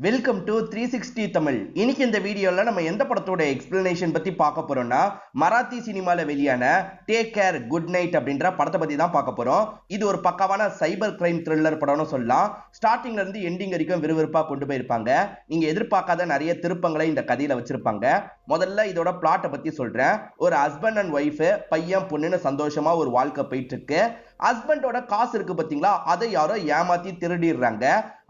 Welcome to 360 Tamil. இன்னைக்கு இந்த வீடியோல நம்ம எந்த படத்தோட எக்ஸ்பிளனேஷன் பத்தி பார்க்க போறோம்னா மராத்தி சினிமால வெளியான டேக் கேர் குட் நைட் அப்படின்ற படத்தை பத்தி தான் பார்க்க போறோம். இது ஒரு பக்காவான சைபர் கிரைம் த்ரில்லர் படம்னு சொல்லலாம். ஸ்டார்டிங்ல இருந்து எண்டிங் வரைக்கும் விறுவிறுப்பா கொண்டு போயிருப்பாங்க. நீங்க எதிர்பார்க்காத நிறைய திருப்பங்களை இந்த கதையில வச்சிருப்பாங்க. முதல்ல இதோட பிளாட்டை பத்தி சொல்றேன். ஒரு ஹஸ்பண்ட் அண்ட் ஒய்ஃப், பையன் பொண்ணுன்னு சந்தோஷமா ஒரு வாழ்க்கை போயிட்டு இருக்கு. ஹஸ்பண்டோட காசு இருக்கு பாத்தீங்களா, அதை யாரோ ஏமாத்தி திருடிடுறாங்க.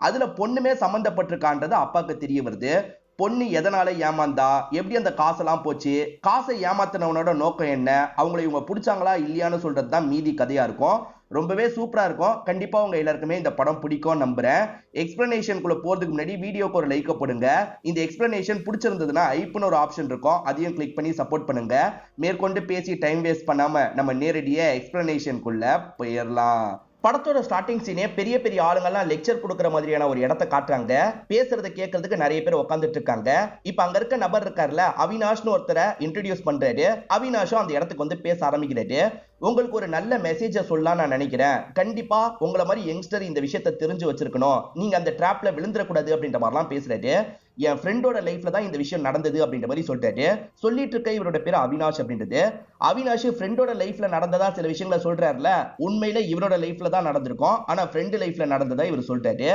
அதுல பொண்ணுமே சம்பந்தப்பட்டிருக்கான்றது அப்பாவுக்கு தெரிய வருது. பொண்ணு எதனால ஏமாந்தா, எப்படி அந்த காசெல்லாம் போச்சு, காசை ஏமாத்தினவனோட நோக்கம் என்ன, அவங்களை இவங்க பிடிச்சாங்களா இல்லையான்னு சொல்றது தான் மீதி கதையா இருக்கும். ரொம்பவே சூப்பரா இருக்கும். கண்டிப்பா உங்க எல்லாருக்குமே இந்த படம் பிடிக்கும் நம்புறேன். எக்ஸ்பிளனேஷனுக்குள்ள போறதுக்கு முன்னாடி வீடியோக்கு ஒரு லைக் போடுங்க. இந்த எக்ஸ்பிளனேஷன் பிடிச்சிருந்ததுன்னா ஐப்னு ஒரு ஆப்ஷன் இருக்கும், அதையும் கிளிக் பண்ணி சப்போர்ட் பண்ணுங்க. மேற்கொண்டு பேசி டைம் வேஸ்ட் பண்ணாம நம்ம நேரடியா எக்ஸ்பிளனேஷனுக்குள்ள போயிடலாம். படத்தோட ஸ்டார்டிங் சீனே பெரிய பெரிய ஆளுங்கெல்லாம் லெக்சர் கொடுக்குற மாதிரியான ஒரு இடத்தை காட்டுறாங்க. பேசுறதை கேட்கறதுக்கு நிறைய பேர் உட்காந்துட்டு இருக்காங்க. இப்ப அங்க இருக்க நபர் இருக்காருல்ல, அவினாஷ்னு ஒருத்தரை இன்ட்ரோடியூஸ் பண்றாரு. அவினாஷும் அந்த இடத்துக்கு வந்து பேச ஆரம்பிக்கிறாரு. உங்களுக்கு ஒரு நல்ல மெசேஜை சொல்லலாம் நான் நினைக்கிறேன். கண்டிப்பா உங்களை மாதிரி யங்ஸ்டர் இந்த விஷயத்தை தெரிஞ்சு வச்சிருக்கணும். நீங்க அந்த டிராப்ல விழுந்துடக்கூடாது அப்படின்ற மாதிரிலாம் பேசுறாரு. என் ஃப்ரெண்டோட லைஃப்ல தான் இந்த விஷயம் நடந்தது அப்படின்ற மாதிரி சொல்லிட்டாரு. சொல்லிட்டு இருக்க இவரோட பேர் அவினாஷ் அப்படின்றது. அவினாஷ் ஃப்ரெண்டோட லைஃப்ல நடந்ததா சில விஷயங்களை சொல்றாருல, உண்மையில இவரோட லைஃப்ல தான் நடந்திருக்கும். ஆனா ஃப்ரெண்டு லைஃப்ல நடந்ததா இவர் சொல்லிட்டாரு.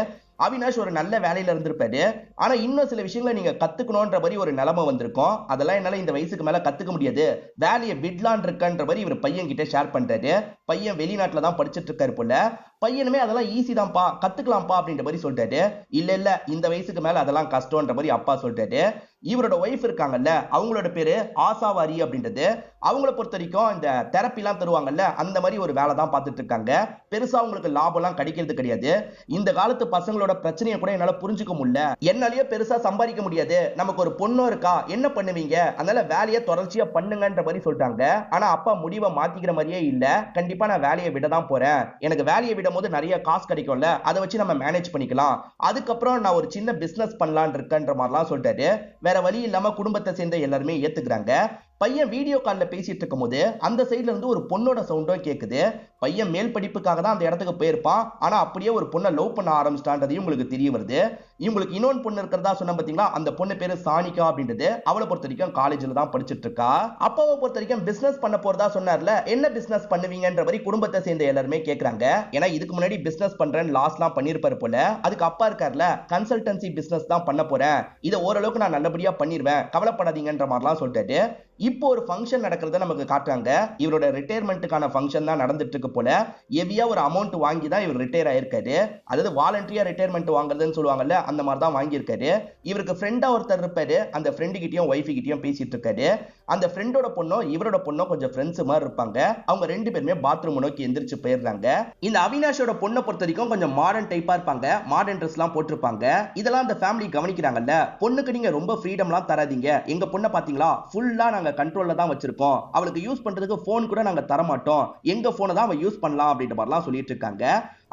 அவினாஷ் ஒரு நல்ல வேலையில இருந்திருப்பாரு. ஆனா இன்னும் சில விஷயங்களை நீங்க கத்துக்கணும்ன்ற மாதிரி ஒரு நிலைமை வந்திருக்கும். அதெல்லாம் என்னால இந்த வயசுக்கு மேல கத்துக்க முடியாது, வேலையை விடலான் இருக்கன்ற மாதிரி இவர் பையன் கிட்ட ஷேர் பண்றாரு. பையன் வெளிநாட்டுல தான் படிச்சுட்டு இருக்காரு போல. பையனுமே அதெல்லாம் ஈஸி தான்ப்பா, கத்துக்கலாம்ப்பா அப்படின்ற மாதிரி சொல்லிட்டாரு. இல்ல இந்த வயசுக்கு மேல அதெல்லாம் கஷ்டம்ன்ற மாதிரி அப்பா சொல்லிட்டாரு. இவரோட ஒய்ஃப் இருக்காங்கல்ல, அவங்களோட பேரு ஆசாவாரி அப்படின்றது. அவங்கள பொறுத்த வரைக்கும் இந்த தெரப்பிலாம் தருவாங்கல்ல, அந்த மாதிரி ஒரு வேலை தான் பார்த்துட்டு இருக்காங்க. பெருசா அவங்களுக்கு லாபம்லாம் கிடைக்கிறது கிடையாது. இந்த காலத்து பசங்களோட பிரச்சனையை கூட என்னால புரிஞ்சுக்க முடியல. என்னாலயே பெருசா சம்பாதிக்க முடியாது, நமக்கு ஒரு பொண்ணும் இருக்கா, என்ன பண்ணுவீங்க, அதனால வேலையை தொடர்ச்சியா பண்ணுங்கன்ற மாதிரி சொல்லிட்டாங்க. ஆனா அப்பா முடிவை மாத்திக்கிற மாதிரியே இல்ல. கண்டிப்பா நான் வேலையை விட தான் போறேன். எனக்கு வேலையை விடும் போது நிறைய காசு கிடைக்கும்ல, அதை வச்சு நம்ம மேனேஜ் பண்ணிக்கலாம். அதுக்கப்புறம் நான் ஒரு சின்ன பிசினஸ் பண்ணலான் இருக்கேன்ற மாதிரிலாம் சொல்லிட்டாரு. வேற வழி இல்லாம குடும்பத்தை சேர்ந்த எல்லாருமே ஏத்துக்கிறாங்க. பையன் வீடியோ கால்ல பேசிட்டு இருக்கும் போது அந்த சைட்ல இருந்து ஒரு பொண்ணோட சவுண்டும் கேக்குது. பையன் மேல் படிப்புக்காக தான் அந்த இடத்துக்கு போயிருப்பான். ஆனா அப்படியே ஒரு பொண்ணை லவ் பண்ண ஆரம்பிச்சிட்டான்றதையும் உங்களுக்கு தெரிய வருது. இவங்களுக்கு இன்னொன்று பொண்ணு இருக்கிறதா சொன்ன பாத்தீங்களா, அந்த பொண்ணு பேரு சானிகா அப்படின்றது. அவளை பொறுத்த வரைக்கும் காலேஜ்ல தான் படிச்சுட்டு இருக்கா. அப்பாவை பொறுத்த வரைக்கும் பிசினஸ் பண்ண போறதா சொன்னார்ல, என்ன பிசினஸ் பண்ணுவீங்கன்ற மாதிரி குடும்பத்தை சேர்ந்த எல்லாருமே கேக்குறாங்க. ஏன்னா இதுக்கு முன்னாடி பிசினஸ் பண்றேன் லாஸ்லாம் பண்ணிருப்பாரு போல. அதுக்கு அப்பா இருக்காருல, கன்சல்டன்சி பிசினஸ் தான் பண்ண போறேன், இதை ஓரளவுக்கு நான் நல்லபடியா பண்ணிடுவேன், கவலைப்படாதீங்கன்ற மாதிரிலாம் சொல்லிட்டாரு. இப்போ ஒரு ஃபங்க்ஷன் நடக்கிறத நமக்கு காட்டுறாங்க. இவரோட ரிட்டையர்மெண்ட்டுக்கான ஃபங்க்ஷன் தான் நடந்துட்டு இருக்கு போல. ஹெவியா ஒரு அமௌண்ட் வாங்கி தான் இவர் ரிட்டையர் ஆயிருக்காரு. அதாவது வாலண்டரியா ரிட்டையர்மெண்ட் வாங்குறதுன்னு சொல்லுவாங்கல்ல, அந்த மாதிரி தான் வாங்கியிருக்காரு. இவருக்கு ஃப்ரெண்டா ஒருத்தர் இருப்பாரு. அந்த ஃப்ரெண்டு கிட்டயும் ஒய்ஃபு கிட்டயும் பேசிட்டு இருக்காரு. அந்த ஃப்ரெண்டோட பொண்ணும் இவரோட பொண்ணும் கொஞ்சம் ஃப்ரெண்ட்ஸ் மாதிரி இருப்பாங்க. அவங்க ரெண்டு பேருமே பாத்ரூம் நோக்கி எந்திரிச்சு போயிடுறாங்க. இந்த அவினாஷோட பொண்ணை பொறுத்த வரைக்கும் கொஞ்சம் மாடர்ன் டைப்பா இருப்பாங்க. மாடர்ன் ட்ரெஸ் எல்லாம் போட்டிருப்பாங்க. இதெல்லாம் அந்த ஃபேமிலி கவனிக்கிறாங்கல்ல. பொண்ணுக்கு நீங்க ரொம்ப ஃப்ரீடம்லாம் தராதீங்க, எங்க பொண்ணை பாத்தீங்களா ஃபுல்லா நாங்க கண்ட்ரோல்ல தான் வச்சிருக்கோம், அவளுக்கு யூஸ் பண்றதுக்கு போன் கூட நாங்க தர மாட்டோம், எங்க போனை தான் அவ யூஸ் பண்ணலாம் அப்படின்ற மாதிரிலாம் சொல்லிட்டு இருக்காங்க.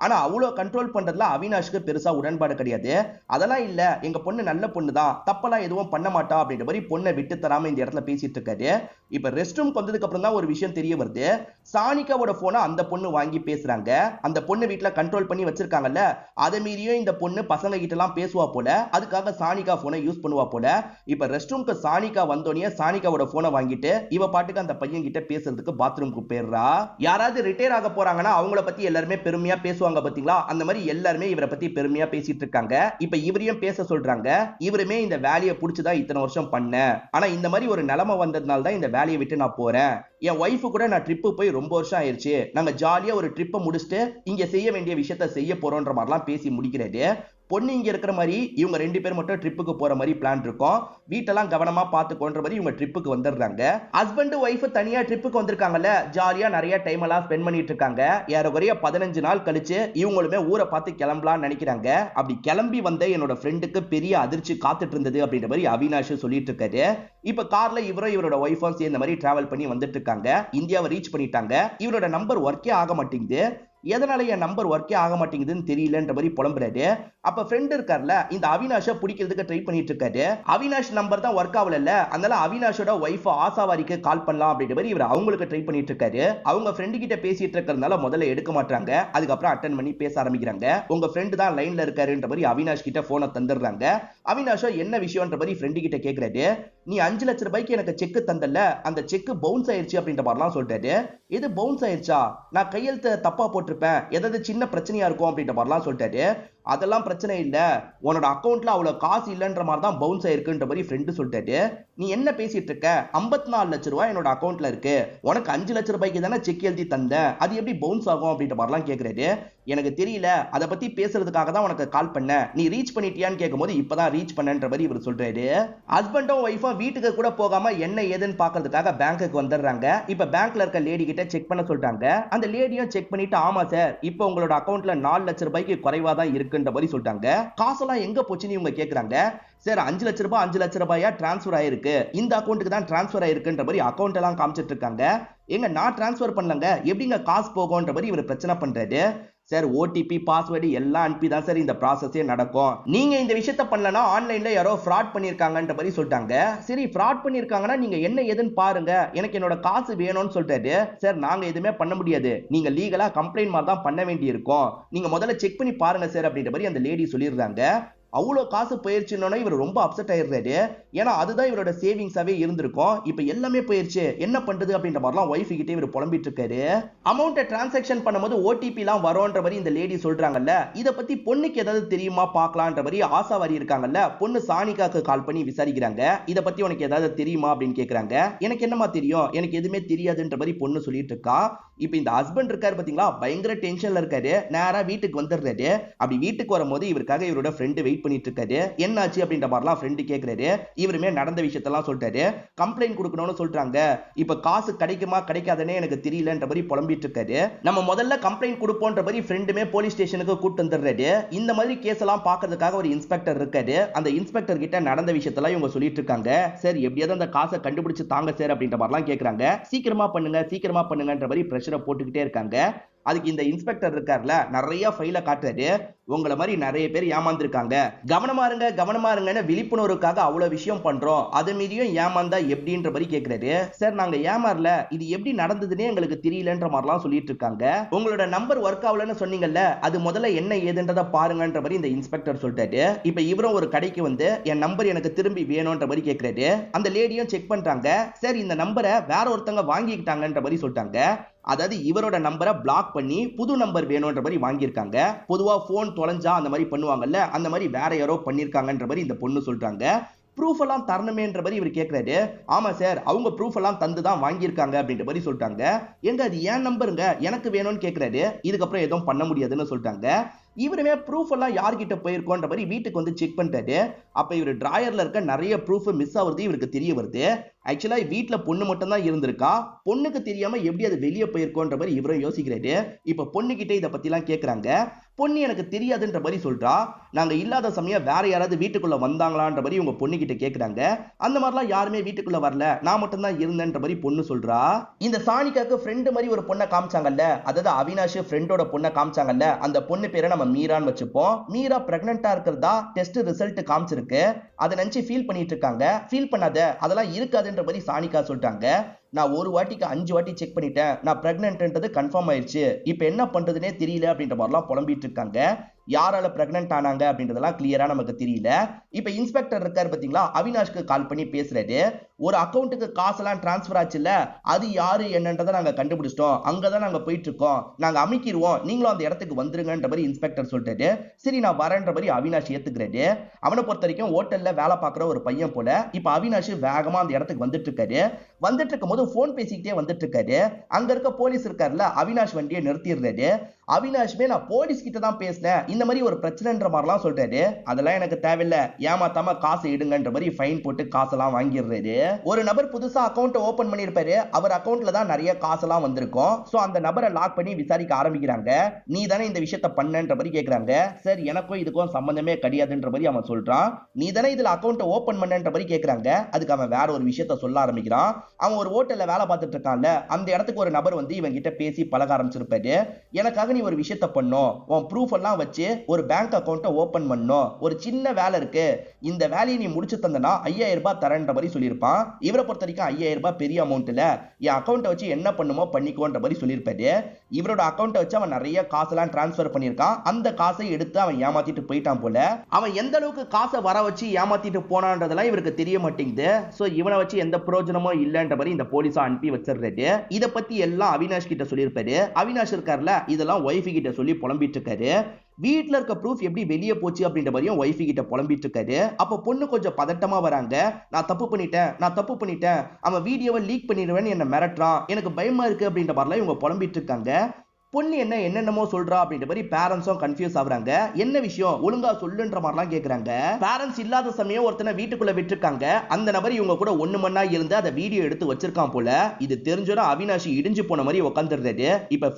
ஆனா அவ்வளவு கண்ட்ரோல் பண்றதுல அவினாஷ்க்கு பெருசா உடன்பாடு கிடையாது. அதெல்லாம் இல்ல, எங்க பொண்ணு நல்ல பொண்ணு தான், தப்பெல்லாம் எதுவும் பண்ண மாட்டா அப்படின்ற மாதிரி பொண்ணை விட்டு தராம இந்த இடத்துல பேசிட்டு இருக்காரு. இப்ப ரெஸ்ட் ரூம் வந்ததுக்கு அப்புறம் தான் ஒரு விஷயம் தெரிய வருது. சானிகாவோட போனை அந்த பொண்ணு வாங்கி பேசுறாங்க. அந்த பொண்ணு வீட்டுல கண்ட்ரோல் பண்ணி வச்சிருக்காங்கல்ல, அதை மீறியும் இந்த பொண்ணு பசங்க கிட்ட எல்லாம் பேசுவா போல. அதுக்காக சானிகா போனை யூஸ் பண்ணுவா போல. இப்ப ரெஸ்ட் ரூம்க்கு சானிகா வந்தோடனே சானிகாவோட போனை வாங்கிட்டு இவ பாட்டுக்கு அந்த பையன் கிட்ட பேசுறதுக்கு பாத்ரூம்க்கு போயிடுறா. யாராவது ரிட்டையர் ஆக போறாங்கன்னா அவங்கள பத்தி எல்லாருமே பெருமையா பேசுவாங்க பாத்தீங்களா, அந்த மாதிரி எல்லாருமே இவரை பத்தி பெருமையா பேசிட்டு இருக்காங்க. இப்ப இவரையும் பேச சொல்றாங்க. இவருமே இந்த வேலையை புடிச்சுதான் இத்தனை வருஷம் பண்ண, ஆனா இந்த மாதிரி ஒரு நிலைமை வந்ததுனால தான் இந்த வேலையை விட்டு நான் போறேன். என் ஒய்ஃபு கூட நான் ட்ரிப்பு போய் ரொம்ப வருஷம் ஆயிருச்சு, நாங்க ஜாலியா ஒரு ட்ரிப்பை முடிச்சுட்டு இங்க செய்ய வேண்டிய விஷயத்த செய்ய போறோம்ன்ற மாதிரிலாம் பேசி முடிக்கிறது. பொண்ணு இங்க இருக்கிற மாதிரி இவங்க ரெண்டு பேர் மட்டும் ட்ரிப்புக்கு போற மாதிரி பிளான் இருக்கும். வீட்டெல்லாம் கவனமா பாத்துக்கோன்ற மாதிரி இவங்க ட்ரிப்புக்கு வந்துடுறாங்க. ஹஸ்பண்ட் ஒய்ஃப் தனியா ட்ரிப்புக்கு வந்திருக்காங்கல்ல, ஜாலியா நிறைய டைம் எல்லாம் ஸ்பெண்ட் பண்ணிட்டு இருக்காங்க. ஏறக்குறைய 15 நாள் கழிச்சு இவங்களுமே ஊரை பார்த்து கிளம்பலாம்னு நினைக்கிறாங்க. அப்படி கிளம்பி வந்த என்னோட ஃப்ரெண்டுக்கு பெரிய அதிர்ச்சி காத்துட்டு இருந்தது அப்படின்ற மாதிரி அவினாஷ் சொல்லிட்டு இருக்காரு. இப்ப கார்ல இவரும் இவரோட ஒய்ஃபும் சேர்ந்த மாதிரி டிராவல் பண்ணி வந்துட்டு இருக்காங்க. இந்தியாவை ரீச் பண்ணிட்டாங்க. இவரோட நம்பர் ஒர்க்கே ஆக மாட்டேங்குது. எதனால என் நம்பர் ஒர்க்கே ஆக மாட்டேங்குதுன்னு தெரியலன்ற மாதிரி புலம்புறாரு. அப்ப ஃப்ரெண்ட் இருக்கார்ல, இந்த அவினாஷை பிடிக்கிறதுக்கு ட்ரை பண்ணிட்டு இருக்காரு. அவினாஷ் நம்பர் தான் ஒர்க் ஆகல, அதனால அவினாஷோட ஒய்ஃப் ஆசாவாரிக்கு கால் பண்ணலாம் அப்படின்ற மாதிரி இவர் அவங்களுக்கு ட்ரை பண்ணிட்டு இருக்காரு. அவங்க ஃப்ரெண்டு கிட்ட பேசிட்டு இருக்கிறதுனால முதல்ல எடுக்க மாட்டாங்க. அதுக்கப்புறம் அட்டன் பண்ணி பேச ஆரம்பிக்கிறாங்க. உங்க ஃப்ரெண்டு தான் லைன்ல இருக்காருன்ற மாதிரி அவினாஷ் கிட்ட போனை தந்துடுறாங்க. அவினாஷோ என்ன விஷயம்ன்ற மாதிரி ஃப்ரெண்டு கிட்ட கேக்குறாரு. நீ 5 லட்சம் ரூபாய்க்கு எனக்கு செக் தந்தல, அந்த செக் பவுன்ஸ் ஆயிருச்சு அப்படின்ற மாதிரிலாம் சொல்றாரு. இது பவுன்ஸ் ஆயிருச்சா? நான் கையெழுத்து தப்பா போட்டிருப்பேன், ஏதாவது சின்ன பிரச்சனையா இருக்கும் அப்படின்ற மாதிரிலாம் சொல்லிட்டாரு. அதெல்லாம் பிரச்சனை இல்ல, உன்னோட அக்கௌண்ட்ல அவ்வளவு காசு இல்லன்ற மாதிரி தான் பவுன்ஸ் ஆயிருக்குன்ற மாதிரி ஃப்ரெண்டு சொல்லிட்டாரு. நீ என்ன பேசிட்டு இருக்க? 54 லட்சம் ரூபாய் என்னோட அக்கௌண்ட்ல இருக்கு, உனக்கு 5 லட்சம் ரூபாய்க்கு தானே செக் எழுதி தந்த, அது எப்படி பவுன்ஸ் ஆகும் அப்படின்ற மாதிரிலாம் கேக்குறாரு. எனக்கு தெரியல, அதை பத்தி பேசுறதுக்காக தான் உனக்கு கால் பண்ண, நீ ரீச் பண்ணிட்டியான்னு கேட்கும்போது இப்பதான் ரீச் பண்ணன்ற மாதிரி இவர் சொல்றாரு. ஹஸ்பண்டும் ஒய்ஃபும் வீட்டுக்கு கூட போகாம என்ன ஏதுன்னு பாக்குறதுக்காக பேங்க்குக்கு வந்துடுறாங்க. இப்ப பேங்க்ல இருக்க லேடி கிட்ட செக் பண்ண சொல்றாங்க. அந்த லேடியும் செக் பண்ணிட்டு, ஆமா சார், இப்போ உங்களோட அக்கௌண்ட்ல 4 லட்சம் ரூபாய்க்கு குறைவா தான் இருக்குன்ற மாதிரி சொல்லிட்டாங்க. காசெல்லாம் எங்க போச்சுன்னு இவங்க கேக்குறாங்க. சார் 5 லட்சம் ரூபாயா டிரான்ஸ்ஃபர் ஆயிருக்கு, இந்த அக்கௌண்ட்டுக்கு தான் டிரான்ஸ்ஃபர் ஆயிருக்குன்ற மாதிரி அக்கௌண்ட் எல்லாம் காமிச்சிட்டு இருக்காங்க. எங்க நான் டிரான்ஸ்ஃபர் பண்ணலங்க, எப்படிங்க காசு போகும்ன்ற மாதிரி இவர் பிரச்சனை பண்றாரு. சார் ஓடிபி பாஸ்வேர்டு எல்லாம் அனுப்பி தான் சார் இந்த ப்ராசஸே நடக்கும், நீங்க இந்த விஷயத்த பண்ணலனா ஆன்லைன்ல யாரோ ஃப்ராட் பண்ணிருக்காங்கன்ற மாதிரி சொல்லிட்டாங்க. சரி ஃப்ராட் பண்ணிருக்காங்கன்னா நீங்க என்ன ஏதுன்னு பாருங்க, எனக்கு என்னோட காசு வேணும்னு சொல்றாரு. சார் நாங்க எதுவுமே பண்ண முடியாது, நீங்க லீகலா கம்ப்ளைண்ட் மாதிரி தான் பண்ண வேண்டி இருக்கும், நீங்க முதல்ல செக் பண்ணி பாருங்க சார் அப்படின்ற மாதிரி அந்த லேடி சொல்லிடுறாங்க. அவ்வளவு காசு போயிருச்சுன்னு இவர் ரொம்ப அப்செட் ஆயிடுறாரு. ஏன்னா அதுதான் இவரோட சேவிங்ஸாவே இருந்திருக்கும், இப்ப எல்லாமே போயிருச்சு, என்ன பண்றது அப்படின்ற மாதிரிலாம் ஒய்ஃப் கிட்டே இவர் புலம்பிட்டு இருக்காரு. அமௌண்ட்டை டிரான்சாக்ஷன் பண்ணும்போது ஓடிபி எல்லாம் வரும்ன்ற மாதிரி இந்த லேடி சொல்றாங்கல்ல, இத பத்தி பொண்ணுக்கு ஏதாவது தெரியுமா பார்க்கலான்ற மாதிரி ஆசாவாரி இருக்காங்கல்ல, பொண்ணு சானிகாக்கு கால் பண்ணி விசாரிக்கிறாங்க. இத பத்தி உனக்கு ஏதாவது தெரியுமா அப்படின்னு கேக்குறாங்க. எனக்கு என்னமா தெரியும், எனக்கு எதுவுமே தெரியாதுன்ற மாதிரி பொண்ணு சொல்லிட்டு இருக்கா. இப்ப இந்த ஹஸ்பண்ட் இருக்காரு பாத்தீங்களா, பயங்கர டென்ஷன்ல இருக்காரு. நேரா வீட்டுக்கு வந்துடுறாரு. அப்படி வீட்டுக்கு வரும்போது இவருக்காக இவரோட ஃப்ரெண்டு வெயிட் பண்ணிட்டு இருக்காரு. என்னாச்சு அப்படின்ற மாதிரிலாம் ஃப்ரெண்டு கேக்குறாரு. இவருமே நடந்த விஷயத்தெல்லாம் சொல்லிட்டாரு. கம்ப்ளைண்ட் கொடுக்கணும்னு சொல்றாங்க, இப்ப காசு கிடைக்குமா கிடைக்காதுன்னே எனக்கு தெரியலன்ற மாதிரி புலம்பிட்டு இருக்காரு. நம்ம முதல்ல கம்ப்ளைண்ட் கொடுப்போன்ற மாதிரி ஃப்ரெண்டுமே போலீஸ் ஸ்டேஷனுக்கு கூட்டு வந்துடுறாரு. இந்த மாதிரி கேஸ் எல்லாம் பாக்குறதுக்காக ஒரு இன்ஸ்பெக்டர் இருக்காரு. அந்த இன்ஸ்பெக்டர் கிட்ட நடந்த விஷயத்தெல்லாம் இவங்க சொல்லிட்டு இருக்காங்க. சார் எப்படியாவது அந்த காசை கண்டுபிடிச்சு தாங்க சார் அப்படின்ற மாதிரிலாம் கேக்குறாங்க. சீக்கிரமா பண்ணுங்கன்ற மாதிரி பிரஷரை போட்டுக்கிட்டே இருக்காங்க. அதுக்கு இந்த இன்ஸ்பெக்டர் இருக்கார்ல, நிறைய ஃபைல காட்டுறாரு. உங்களை மாதிரி நிறைய பேர் ஏமாந்துருக்காங்க, கவனமா இருங்கன்னு விழிப்புணர்வுக்காக அவ்வளவு விஷயம் பண்றோம், அது மீறியும் ஏமாந்தா எப்படின்ற மாதிரி கேக்குறாரு. சார் நாங்க ஏமாறல, இது எப்படி நடந்ததுன்னே எங்களுக்கு தெரியலன்ற மாதிரிலாம் சொல்லிட்டு இருக்காங்க. உங்களோட நம்பர் ஒர்க் ஆகலன்னு சொன்னீங்கல்ல, அது முதல்ல என்ன ஏதுன்றத பாருங்கன்ற மாதிரி இந்த இன்ஸ்பெக்டர் சொல்லிட்டாரு. இப்ப இவரும் ஒரு கடைக்கு வந்து என் நம்பர் எனக்கு திரும்பி வேணும்ன்ற மாதிரி கேக்குறாரு. அந்த லேடியும் செக் பண்றாங்க. சார் இந்த நம்பரை வேற ஒருத்தங்க வாங்கிக்கிட்டாங்கன்ற மாதிரி சொல்லிட்டாங்க. அதாவது இவரோட நம்பரை பிளாக் பண்ணி புது நம்பர் வேணும்ன்ற மாதிரி வாங்கியிருக்காங்க. பொதுவா போன் தொலைஞ்சா அந்த மாதிரி பண்ணுவாங்கல்ல, அந்த மாதிரி வேற யாரோ பண்ணிருக்காங்கன்ற மாதிரி இந்த பொண்ணு சொல்றாங்க. ப்ரூஃப் எல்லாம் தரணுமேன்ற மாதிரி இவர் கேட்கிறாரு. ஆமா சார், அவங்க ப்ரூஃப் எல்லாம் தந்து தான் வாங்கியிருக்காங்க அப்படின்ற மாதிரி சொல்லிட்டாங்க. எங்க அது ஏன் நம்பருங்க, எனக்கு வேணும்னு கேட்கிறாரு. இதுக்கப்புறம் எதுவும் பண்ண முடியாதுன்னு சொல்லிட்டாங்க. இவருமே ப்ரூஃப் எல்லாம் யார்கிட்ட போயிருக்கோன்ற மாதிரி வீட்டுக்கு வந்து செக் பண்ணிட்டாரு. அப்ப இவர் டிராயர்ல இருக்க நிறைய ப்ரூஃப் மிஸ் ஆகுறது இவருக்கு தெரிய வருது. ஆக்சுவலா வீட்டுல பொண்ணு மட்டும் தான் இருந்திருக்கா, பொண்ணுக்கு தெரியாம எப்படி அது வெளியே போயிருக்கோன்ற மாதிரி இவரும் யோசிக்கிறாரு. இப்ப பொண்ணு கிட்ட இதை பத்தி எல்லாம் கேக்குறாங்க. பொண்ணு எனக்கு தெரியாதுன்ற மாதிரி சொல்றா. நாங்க இல்லாத சமயம் வேற யாராவது வீட்டுக்குள்ள வந்தாங்களான்ற மாதிரி உங்க பொண்ணு கிட்ட கேக்குறாங்க. அந்த மாதிரிலாம் யாருமே வீட்டுக்குள்ள வரல, நான் மட்டும் தான் இருந்தேன்ற மாதிரி பொண்ணு சொல்றா. இந்த சானிகாக்கு ஃப்ரெண்டு மாதிரி ஒரு பொண்ணை காமிச்சாங்கல்ல, அதாவது அவினாஷ் ஃப்ரெண்டோட பொண்ணை காமிச்சாங்கல்ல, அந்த பொண்ணு பேரை நம்ம மீரான்னு வச்சுப்போம். மீரா பிரெக்னெண்டா இருக்கிறதா டெஸ்ட் ரிசல்ட் காமிச்சிருக்கு. அதை நினைச்சு ஃபீல் பண்ணிட்டு இருக்காங்க. ஃபீல் பண்ணாத, அதெல்லாம் இருக்காதுன்ற மாதிரி சானிகா சொல்லிட்டாங்க. நான் ஒரு வாட்டிக்கு 5 வாட்டி செக் பண்ணிட்டேன், நான் பிரெக்னன்ட்ன்றது கன்ஃபார்ம் ஆயிடுச்சு, இப்போ என்ன பண்றதுனே தெரியல அப்படின்ற மாதிரிலாம் புலம்பிட்டு இருக்காங்க. யாரால பிரெக்னன்ட் ஆனாங்க அப்படின்றதெல்லாம் கிளியரா நமக்கு தெரியல. இப்ப இன்ஸ்பெக்டர் இருக்காரு பாத்தீங்களா, அவினாஷ்க்கு கால் பண்ணி பேசுறாரு. ஒரு அக்கௌண்ட்டுக்கு காசெல்லாம் டிரான்ஸ்பர் ஆச்சுல்ல, அது யாரு என்னன்றதை நாங்க கண்டுபிடிச்சிட்டோம், அங்கதான் நாங்க போயிட்டு இருக்கோம், நாங்க அமைக்கிடுவோம், நீங்களும் அந்த இடத்துக்கு வந்துருங்கன்ற மாதிரி இன்ஸ்பெக்டர் சொல்லிட்டாரு. சரி நான் வரேன்ற மாதிரி அவினாஷ் ஏத்துக்கிறாரு. அவனை பொறுத்த வரைக்கும் ஹோட்டல்ல வேலை பார்க்குற ஒரு பையன் போல. இப்ப அவினாஷ் வேகமா அந்த இடத்துக்கு வந்துட்டு இருக்காரு. வந்துட்டு இருக்கும் போது போன் பேசிக்கிட்டே வந்துட்டு இருக்காரு. அங்க இருக்க போலீஸ் இருக்காருல்ல, அவினாஷ் வண்டியை நிறுத்திடுறாரு. அவினாஷ்மே நான் போலீஸ் கிட்ட தான் பேசினேன், இந்த மாதிரி ஒரு பிரச்சனைன்ற மாதிரிலாம் சொல்றாரு. அதெல்லாம் எனக்கு தேவையில்லை, ஏமாத்தாம காசு எடுங்கன்ற மாதிரி ஃபைன் போட்டு காசெல்லாம் வாங்கிடுறாரு. ஒரு நபர் புதுசா அக்கௌண்ட் ஓபன் பண்ணிருப்பாரு, அவர் அக்கௌண்ட்ல தான் நிறைய காசெல்லாம் வந்திருக்கும். சோ அந்த நபரை லாக் பண்ணி விசாரிக்க ஆரம்பிக்கிறாங்க. நீ தானே இந்த விஷயத்த பண்ணன்ற மாதிரி கேக்குறாங்க. சார் எனக்கும் இதுக்கும் சம்பந்தமே கிடையாதுன்ற மாதிரி அவன் சொல்றான். நீ தானே இதுல அக்கௌண்ட் ஓபன் பண்ணன்ற மாதிரி கேக்குறாங்க. அதுக்கு அவன் வேற ஒரு விஷயத்த சொல்ல ஆரம்பிக்கிறான். அவன் ஒரு ஹோட்டல்ல வேலை பார்த்துட்டு இருக்கான்ல, அந்த இடத்துக்கு ஒரு நபர் வந்து இவன் கிட்ட பேசி பழக ஆரம்பிச்சிருப்பாரு. எனக்காக நீ ஒரு விஷயத்த பண்ணும், உன் ப்ரூஃப் எல்லாம் வச்சு ஒரு பேங்க் அக்கௌண்ட்டை ஓபன் பண்ணும், ஒரு சின்ன வேலை இருக்கு, இந்த வேலையை நீ முடிச்சு தந்தனா 5000 ரூபாய் தரேன்ற மாதிரி சொல்லியிருப்பான். இவரை பொறுத்த வரைக்கும் 5000 ரூபாய் பெரிய அமௌண்ட் இல்ல, என் அக்கௌண்ட்டை வச்சு என்ன பண்ணுமோ பண்ணிக்கோன்ற மாதிரி சொல்லியிருப்பாரு. இவரோட அக்கௌண்ட்டை வச்சு அவன் நிறைய காசெல்லாம் டிரான்ஸ்ஃபர் பண்ணியிருக்கான். அந்த காசை எடுத்து அவன் ஏமாத்திட்டு போயிட்டான் போல. அவன் எந்த அளவுக்கு காசை வர வச்சு ஏமாத்திட்டு போனான்றதெல்லாம் இவருக்கு தெரிய மாட்டேங்குது. சோ இவனை வச்சு எந்த பிரயோஜனமும் இல்லன்ற மாதிரி இந்த போலீஸா அனுப்பி வச்சிருக்காரு. இத பத்தி எல்லாம் அவினாஷ் கிட்ட சொல்லியிருப்பாரு. அவினாஷ் இருக்கார்ல, இதெல்லாம் ஒய்ஃப் கிட்ட சொல்லி புலம்பிட்டு இருக்காரு. வீட்ல இருக்க ப்ரூஃப் எப்படி வெளியே போச்சு அப்படின்ற மாதிரியும் ஒய்ஃப் கிட்ட புலம்பிட்டு இருக்காரு. அப்ப பொண்ணு கொஞ்சம் பதட்டமா வராங்க. நான் தப்பு பண்ணிட்டேன், அவன் வீடியோவை லீக் பண்ணிடுவேன்னு என்ன மிரட்டுறான், எனக்கு பயமா இருக்கு அப்படின்ற மாதிரிலாம் இவங்க புலம்பிட்டு இருக்காங்க. பொண்ணு என்னென்னமோ சொல்றா அப்படின்ற மாதிரி பேரண்ட்ஸும் கன்ஃபியூஸ் ஆகுறாங்க. என்ன விஷயம் ஒழுங்கா சொல்லுன்ற மாதிரிலாம் கேக்குறாங்க. பேரண்ட்ஸ் இல்லாத சமயம் ஒருத்தனை வீட்டுக்குள்ள விட்டுருக்காங்க. அந்த நபர் இவங்க கூட ஒண்ணு மண்ணா இருந்து அதை வீடியோ எடுத்து வச்சிருக்கான் போல. இது தெரிஞ்சோட அவினாஷ் இடிஞ்சு போன மாதிரி உட்காந்துருந்தாரு. இப்ப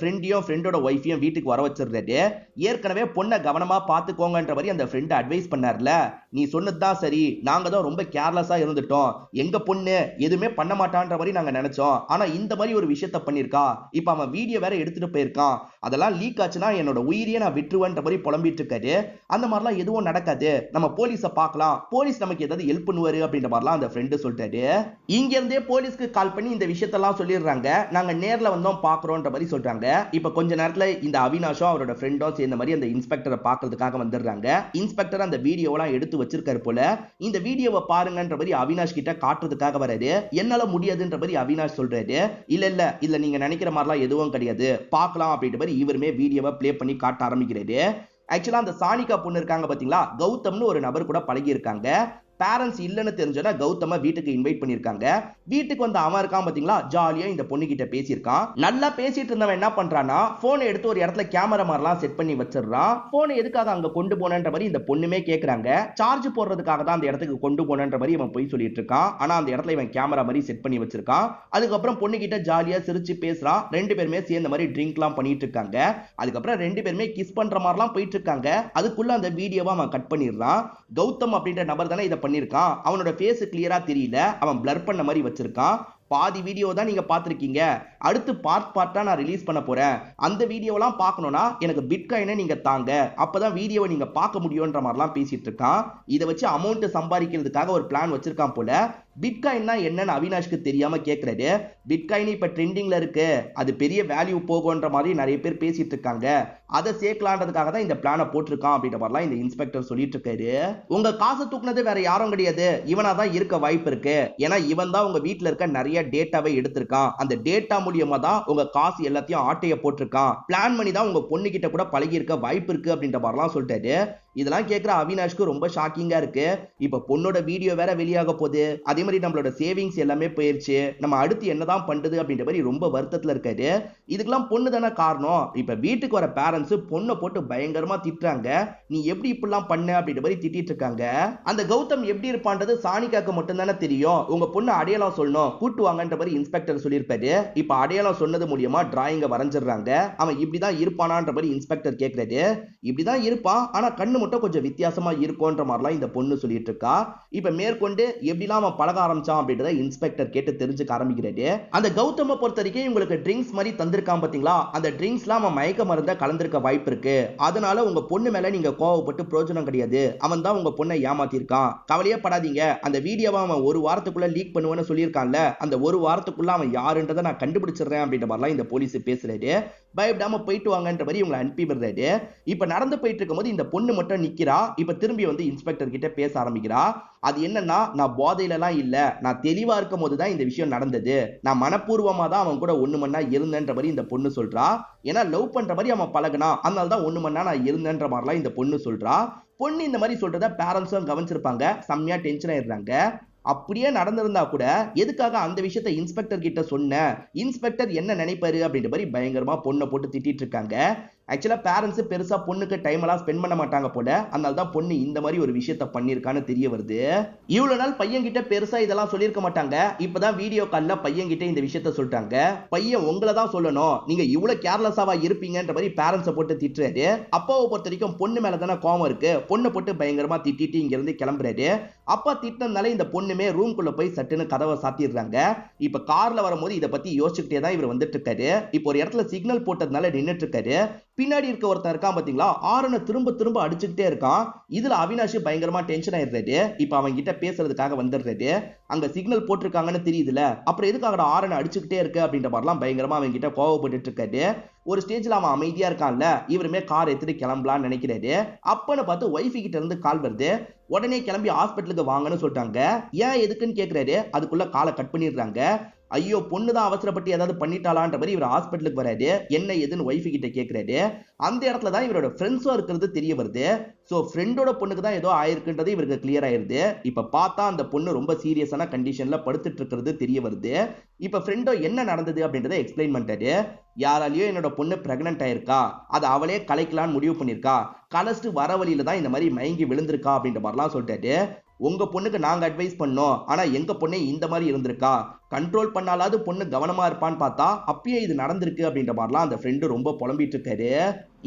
ஃப்ரெண்டோட ஒய்ஃபையும் வீட்டுக்கு வர வச்சிருந்தாரு. ஏற்கனவே பொண்ணை கவனமா பாத்துக்கோங்கன்ற மாதிரி அந்த ஃப்ரெண்ட் அட்வைஸ் பண்ணார்ல, நீ சொன்னதுதான் சரி, நாங்க தான் ரொம்ப கேர்லெஸ்ஸா இருந்துட்டோம், எங்க பொண்ணு எதுவுமே பண்ண மாட்டான்ற மாதிரி நாங்க நினைச்சோம், ஆனா இந்த மாதிரி ஒரு விஷயத்த பண்ணிருக்கா, இப்ப அவன் வீடியோ வேற எடுத்துட்டு போயிருக்கான், அதெல்லாம் லீக் ஆச்சுன்னா என்னோட உயிரியே நான் விட்டுருவேன்ற மாதிரி புலம்பிட்டு இருக்காரு. அந்த மாதிரிலாம் எதுவும் நடக்காது, நம்ம போலீஸை பார்க்கலாம், போலீஸ் நமக்கு ஏதாவது ஹெல்ப் பண்ணுவாரு அப்படின்ற மாதிரிலாம் அந்த ஃப்ரெண்டு சொல்லிட்டாரு. இங்க இருந்தே போலீஸ்க்கு கால் பண்ணி இந்த விஷயத்தெல்லாம் சொல்லிடுறாங்க. நாங்க நேர்ல வந்தோம் பாக்குறோம்ன்ற மாதிரி சொல்றாங்க. இப்ப கொஞ்ச நேரத்துல இந்த அவினாஷும் அவரோட ஃப்ரெண்டும் சேர்ந்த மாதிரி அந்த இன்ஸ்பெக்டரை பாக்குறதுக்காக வந்துடுறாங்க. இன்ஸ்பெக்டர் அந்த வீடியோலாம் எடுத்து வச்சிருக்காரு போல. இந்த வீடியோவை பாருங்கன்ற மாதிரி அவினாஷ் கிட்ட காட்டுறதுக்காக வராரு. என்னால முடியாதுன்ற மாதிரி அவினாஷ் சொல்றாரு. இல்ல நீங்க நினைக்கிற மாதிரிலாம் எதுவும் கிடையாது, பார்க்கலாம் அப்படின்ற மாதிரி இவருமே வீடியோவை ப்ளே பண்ணி காட்ட ஆரம்பிக்கிறாரு. ஆக்சுவலா அந்த சானிகா பொண்ணு இருக்காங்க பாத்தீங்களா, கௌதம்னு ஒரு நபர் கூட பழகி இருக்காங்க. பேரண்ட்ஸ் இல்லன்னு தெரிஞ்சோன்னா கௌதம வீட்டுக்கு இன்வைட் பண்ணிருக்காங்க. வீட்டுக்கு வந்து அவன் இருக்கான் பாத்தீங்களா, ஜாலியா இந்த பொண்ணு கிட்ட பேசியிருக்கான். நல்லா பேசிட்டு இருந்தவன் என்ன பண்றானா, போனை எடுத்து ஒரு இடத்துல கேமரா மாதிரிலாம் செட் பண்ணி வச்சிடறான். போனை எதுக்காக அங்க கொண்டு போனன்ற மாதிரி இந்த பொண்ணுமே கேக்குறாங்க. சார்ஜ் போடுறதுக்காக தான் அந்த இடத்துக்கு கொண்டு போனன்ற மாதிரி இவன் போய் சொல்லிட்டு இருக்கான். ஆனா அந்த இடத்துல இவன் கேமரா மாதிரி செட் பண்ணி வச்சிருக்கான். அதுக்கப்புறம் பொண்ணு கிட்ட ஜாலியா சிரிச்சு பேசுறான். ரெண்டு பேருமே சேர்ந்த மாதிரி ட்ரிங்க்லாம் பண்ணிட்டு இருக்காங்க. அதுக்கப்புறம் ரெண்டு பேருமே கிஸ் பண்ற மாதிரிலாம் போயிட்டு இருக்காங்க. அதுக்குள்ள அந்த வீடியோவை அவன் கட் பண்ணிடுறான். கௌதம் அப்படின்ற நபர் தானே இதை பண்ணிருக்கான். அவனோட ஃபேஸ் கிளியரா தெரியல, அவன் பிளர் பண்ண மாதிரி வச்சிருக்கான். பாதி வீடியோ தான் நீங்க பார்த்திருக்கீங்க, அடுத்து பார்ட்டா நான் ரிலீஸ் பண்ண போறேன். அந்த வீடியோலாம் பார்க்கணும்னா எனக்கு பிட்காயினை நீங்க தாங்க, அப்பதான் வீடியோவை நீங்க பார்க்க முடியும்ன்ற மாதிரிலாம் பேசிட்டு இருக்கான். இதை வச்சு அமௌண்ட் சம்பாதிக்கிறதுக்காக ஒரு பிளான் வச்சிருக்கான் போல. பிட்காயின்னா என்னன்னு அவினாஷ்க்கு தெரியாம கேட்கறாரு. பிட்காயின் இப்ப ட்ரெண்டிங்ல இருக்கு, அது பெரிய வேல்யூ போகும்ன்ற மாதிரி நிறைய பேர் பேசிட்டு இருக்காங்க, அதை சேர்க்கலான்றதுக்காக தான் இந்த பிளானை போட்டிருக்கான் அப்படின்ற மாதிரிலாம் இந்த இன்ஸ்பெக்டர் சொல்லிட்டு இருக்காரு. உங்க காசை தூக்குனது வேற யாரும் கிடையாது, இவனா தான் இருக்க வாய்ப்பு இருக்கு. ஏன்னா இவன் தான் உங்க வீட்டுல இருக்க நிறைய டேட்டாவை எடுத்திருக்கான். அந்த டேட்டா மூலியமா தான் உங்க காசு எல்லாத்தையும் ஆட்டைய போட்டிருக்கான். பிளான் பண்ணி தான் உங்க பொண்ணு கிட்ட கூட பழகி இருக்க வாய்ப்பு இருக்கு அப்படின்ற மாதிரிலாம் சொல்லிட்டாரு. இதெல்லாம் கேட்கிற அவினாஷ்க்கு ரொம்ப ஷாக்கிங்கா இருக்கு. இப்ப பொண்ணோட வீடியோ வேற வெளியாக போகுது, அதே மாதிரி நம்மளோட சேவிங்ஸ் எல்லாமே போயிருச்சு, நம்ம அடுத்து என்னதான் பண்றது அப்படின்ற மாதிரி ரொம்ப வருத்தத்துல இருக்காரு. இதுக்கெல்லாம் பொண்ணு தானே காரணம். இப்ப வீட்டுக்கு வர பேரண்ட்ஸ் பொண்ணை போட்டு பயங்கரமா திட்டுறாங்க. நீ எப்படி இப்படிலாம் பண்ண அப்படின்ற மாதிரி திட்டிட்டு இருக்காங்க. அந்த கௌதம் எப்படி இருப்பான்றது சானிகாக்கு மட்டும் தானே தெரியும். உங்க பொண்ணு அடையாளம் சொல்லணும், கூட்டு வாங்கன்ற மாதிரி இன்ஸ்பெக்டர் சொல்லியிருப்பாரு. இப்ப அடையாளம் சொன்னது மூலியமா டிராயிங்க வரைஞ்சிடுறாங்க. அவன் இப்படிதான் இருப்பானான்ற மாதிரி இன்ஸ்பெக்டர் கேட்கறாரு. இப்படிதான் இருப்பான், ஆனா கண்ணு மட்டும் கொஞ்சம் வித்தியாசமா இருக்கும்ன்ற மாதிரிலாம் இந்த பொண்ணு சொல்லிட்டு இருக்கா. இப்ப மேற்கொண்டு எப்படிலாம் அவன் பழக ஆரம்பிச்சான் அப்படின்றத இன்ஸ்பெக்டர் கேட்டு தெரிஞ்சுக்க ஆரம்பிக்கிறாரு. அந்த கௌதம பொறுத்த வரைக்கும் உங்களுக்கு ட்ரிங்க்ஸ் மாதிரி தந்திருக்கான் பாத்தீங்களா, அந்த ட்ரிங்க்ஸ்லாம் அவன் மயக்க மருந்த கலந்திருக்க வாய்ப்பு இருக்கு. அதனால உங்க பொண்ணு மேல நீங்க கோவப்பட்டு பிரயோஜனம் கிடையாது, அவன் தான் உங்க பொண்ணை ஏமாத்திருக்கான். கவலையே படாதீங்க, அந்த வீடியோவை அவன் ஒரு வாரத்துக்குள்ள லீக் பண்ணுவேன்னு சொல்லியிருக்கான்ல, அந்த ஒரு வாரத்துக்குள்ள அவன் யாருன்றதை நான் கண்டுபிடிச்சிடுறேன் அப்படின்ற மாதிரிலாம் இந்த போலீஸ் பேசுறாரு. பயப்படாம போயிட்டு வாங்கன்ற மாதிரி இவங்களை அனுப்பி விடுறாரு. இப்ப நடந்து போயிட்டு இருக்கும்போது இந்த பொண்ணு மட்டும் நிக்கிறா. இப்ப திரும்பி வந்து இன்ஸ்பெக்டர் கிட்ட பேச ஆரம்பிக்கிறா. அது என்னன்னா, நான் போதையில எல்லாம் இல்ல, நான் தெளிவா இருக்கும் போதுதான் இந்த விஷயம் நடந்தது, நான் மனப்பூர்வமா தான் அவன் கூட ஒண்ணு மண்ணா இருந்தேன்ற மாதிரி இந்த பொண்ணு சொல்றா. ஏன்னா லவ் பண்ற மாதிரி அவன் பழகுனா, அதனால தான் ஒண்ணு மண்ணா நான் இருந்தேன்ற மாதிரிலாம் இந்த பொண்ணு சொல்றா. பொண்ணு இந்த மாதிரி சொல்றத பேரண்ட்ஸும் கவனிச்சிருப்பாங்க, செம்மையா டென்ஷன் ஆயிடுறாங்க. அப்படியே நடந்திருந்தா கூட எதுக்காக அந்த விஷயத்தை இன்ஸ்பெக்டர் கிட்ட சொன்ன, இன்ஸ்பெக்டர் என்ன நினைப்பாரு அப்படின்ற மாதிரி பயங்கரமா பொண்ணை போட்டு திட்டிட்டு இருக்காங்க. ஆக்சுவலா பேரண்ட்ஸ் பெருசா பொண்ணுக்கு டைம் எல்லாம் ஸ்பெண்ட் பண்ண மாட்டாங்க போல, அதனால தான் பொண்ணு இந்த மாதிரி ஒரு விஷயத்த பண்ணிருக்கான்னு தெரிய வருது. இவ்வளவு நாள் பையன் கிட்ட பெருசா இதெல்லாம் சொல்லியிருக்க மாட்டாங்க, இப்பதான் வீடியோ கால்ல பையன் கிட்ட இந்த விஷயத்த சொல்லிட்டாங்க. பையன் உங்களை தான் சொல்லணும், நீங்க இவ்வளவு கேர்லெஸ்ஸாவா இருப்பீங்கன்ற மாதிரி பேரண்ட்ஸை போட்டு திட்டுறாரு. அப்பாவை பொறுத்த வரைக்கும் பொண்ணு மேல தானே கோவம் இருக்கு, பொண்ணை போட்டு பயங்கரமா திட்டிட்டு இங்க இருந்து கிளம்புறாரு. அப்பா திட்டினால இந்த பொண்ணுமே ரூம்குள்ள போய் சட்டுன்னு கதவை சாத்திடுறாங்க. இப்ப கார்ல வரும்போது இதை பத்தி யோசிச்சுக்கிட்டே தான் இவர் வந்துட்டு இருக்காரு. இப்போ ஒரு இடத்துல சிக்னல் போட்டதுனால நின்னுட்டு இருக்காரு. பின்னாடி இருக்க ஒருத்தன் இருக்கான் பாத்தீங்களா, ஆரனை திரும்ப திரும்ப அடிச்சுக்கிட்டே இருக்கான். இதுல அவினாஷ் பயங்கரமா டென்ஷன் ஆயிடுறாரு. இப்ப அவங்க கிட்ட பேசுறதுக்காக வந்துடுறாரு. அங்க சிக்னல் போட்டிருக்காங்கன்னு தெரியுதுல, அப்புறம் எதுக்காக ஆரனை அடிச்சுக்கிட்டே இருக்கு அப்படின்ற மாதிரிலாம் பயங்கரமா அவங்க கிட்ட கோவப்பட்டு இருக்காரு. ஒரு ஸ்டேஜ்ல அவன் அமைதியா இருக்கான்ல, இவருமே கார் எடுத்துட்டு கிளம்பலாம்னு நினைக்கிறாரு. அப்பன்னு பார்த்து ஒய்ஃபு கிட்ட இருந்து கால் வருது. உடனே கிளம்பி ஹாஸ்பிட்டலுக்கு வாங்கன்னு சொல்லிட்டாங்க. ஏன் எதுக்குன்னு கேக்குறாரு. அதுக்குள்ள காலை கட் பண்ணிடுறாங்க. ஐயோ, பொண்ணுதான் அவசரப்பட்டு ஏதாவது பண்ணிட்டாலான்ற மாதிரி இவர் ஹாஸ்பிட்டலுக்கு வராரு. என்ன எதுன்னு ஒய்ஃபு கிட்ட கேட்கிறாரு. அந்த இடத்துல தான் இவரோட ஃப்ரெண்ட்ஸும் இருக்கிறது தெரிய வருது. சோ ஃப்ரெண்டோட பொண்ணுக்கு தான் ஏதோ ஆயிருக்குன்றது இவருக்கு கிளியர் ஆயிருது. இப்ப பார்த்தா அந்த பொண்ணு ரொம்ப சீரியஸான கண்டிஷன்ல படுத்துட்டு இருக்கிறது தெரிய வருது. இப்ப ஃப்ரெண்டோ என்ன நடந்தது அப்படின்றத எக்ஸ்பிளைன் பண்ணிட்டாரு. யாராலையோ என்னோட பொண்ணு பிரெக்னன்ட் ஆயிருக்கா, அதை அவளே கலைக்கலான்னு முடிவு பண்ணிருக்கா, கலஸ்ட்டு வர வழியில தான் இந்த மாதிரி மயங்கி விழுந்திருக்கா அப்படின்ற மாதிரிலாம் சொல்லிட்டாரு. உங்க பொண்ணுக்கு நாங்க அட்வைஸ் பண்ணோம், ஆனா எங்க பொண்ணே இந்த மாதிரி இருந்திருக்கா, கண்ட்ரோல் பண்ணாலாவது பொண்ணு கவனமா இருப்பான்னு பார்த்தா அப்பயே இது நடந்திருக்கு அப்படின்ற மாதிரிலாம் அந்த ஃப்ரெண்டு ரொம்ப புலம்பிட்டு இருக்காரு.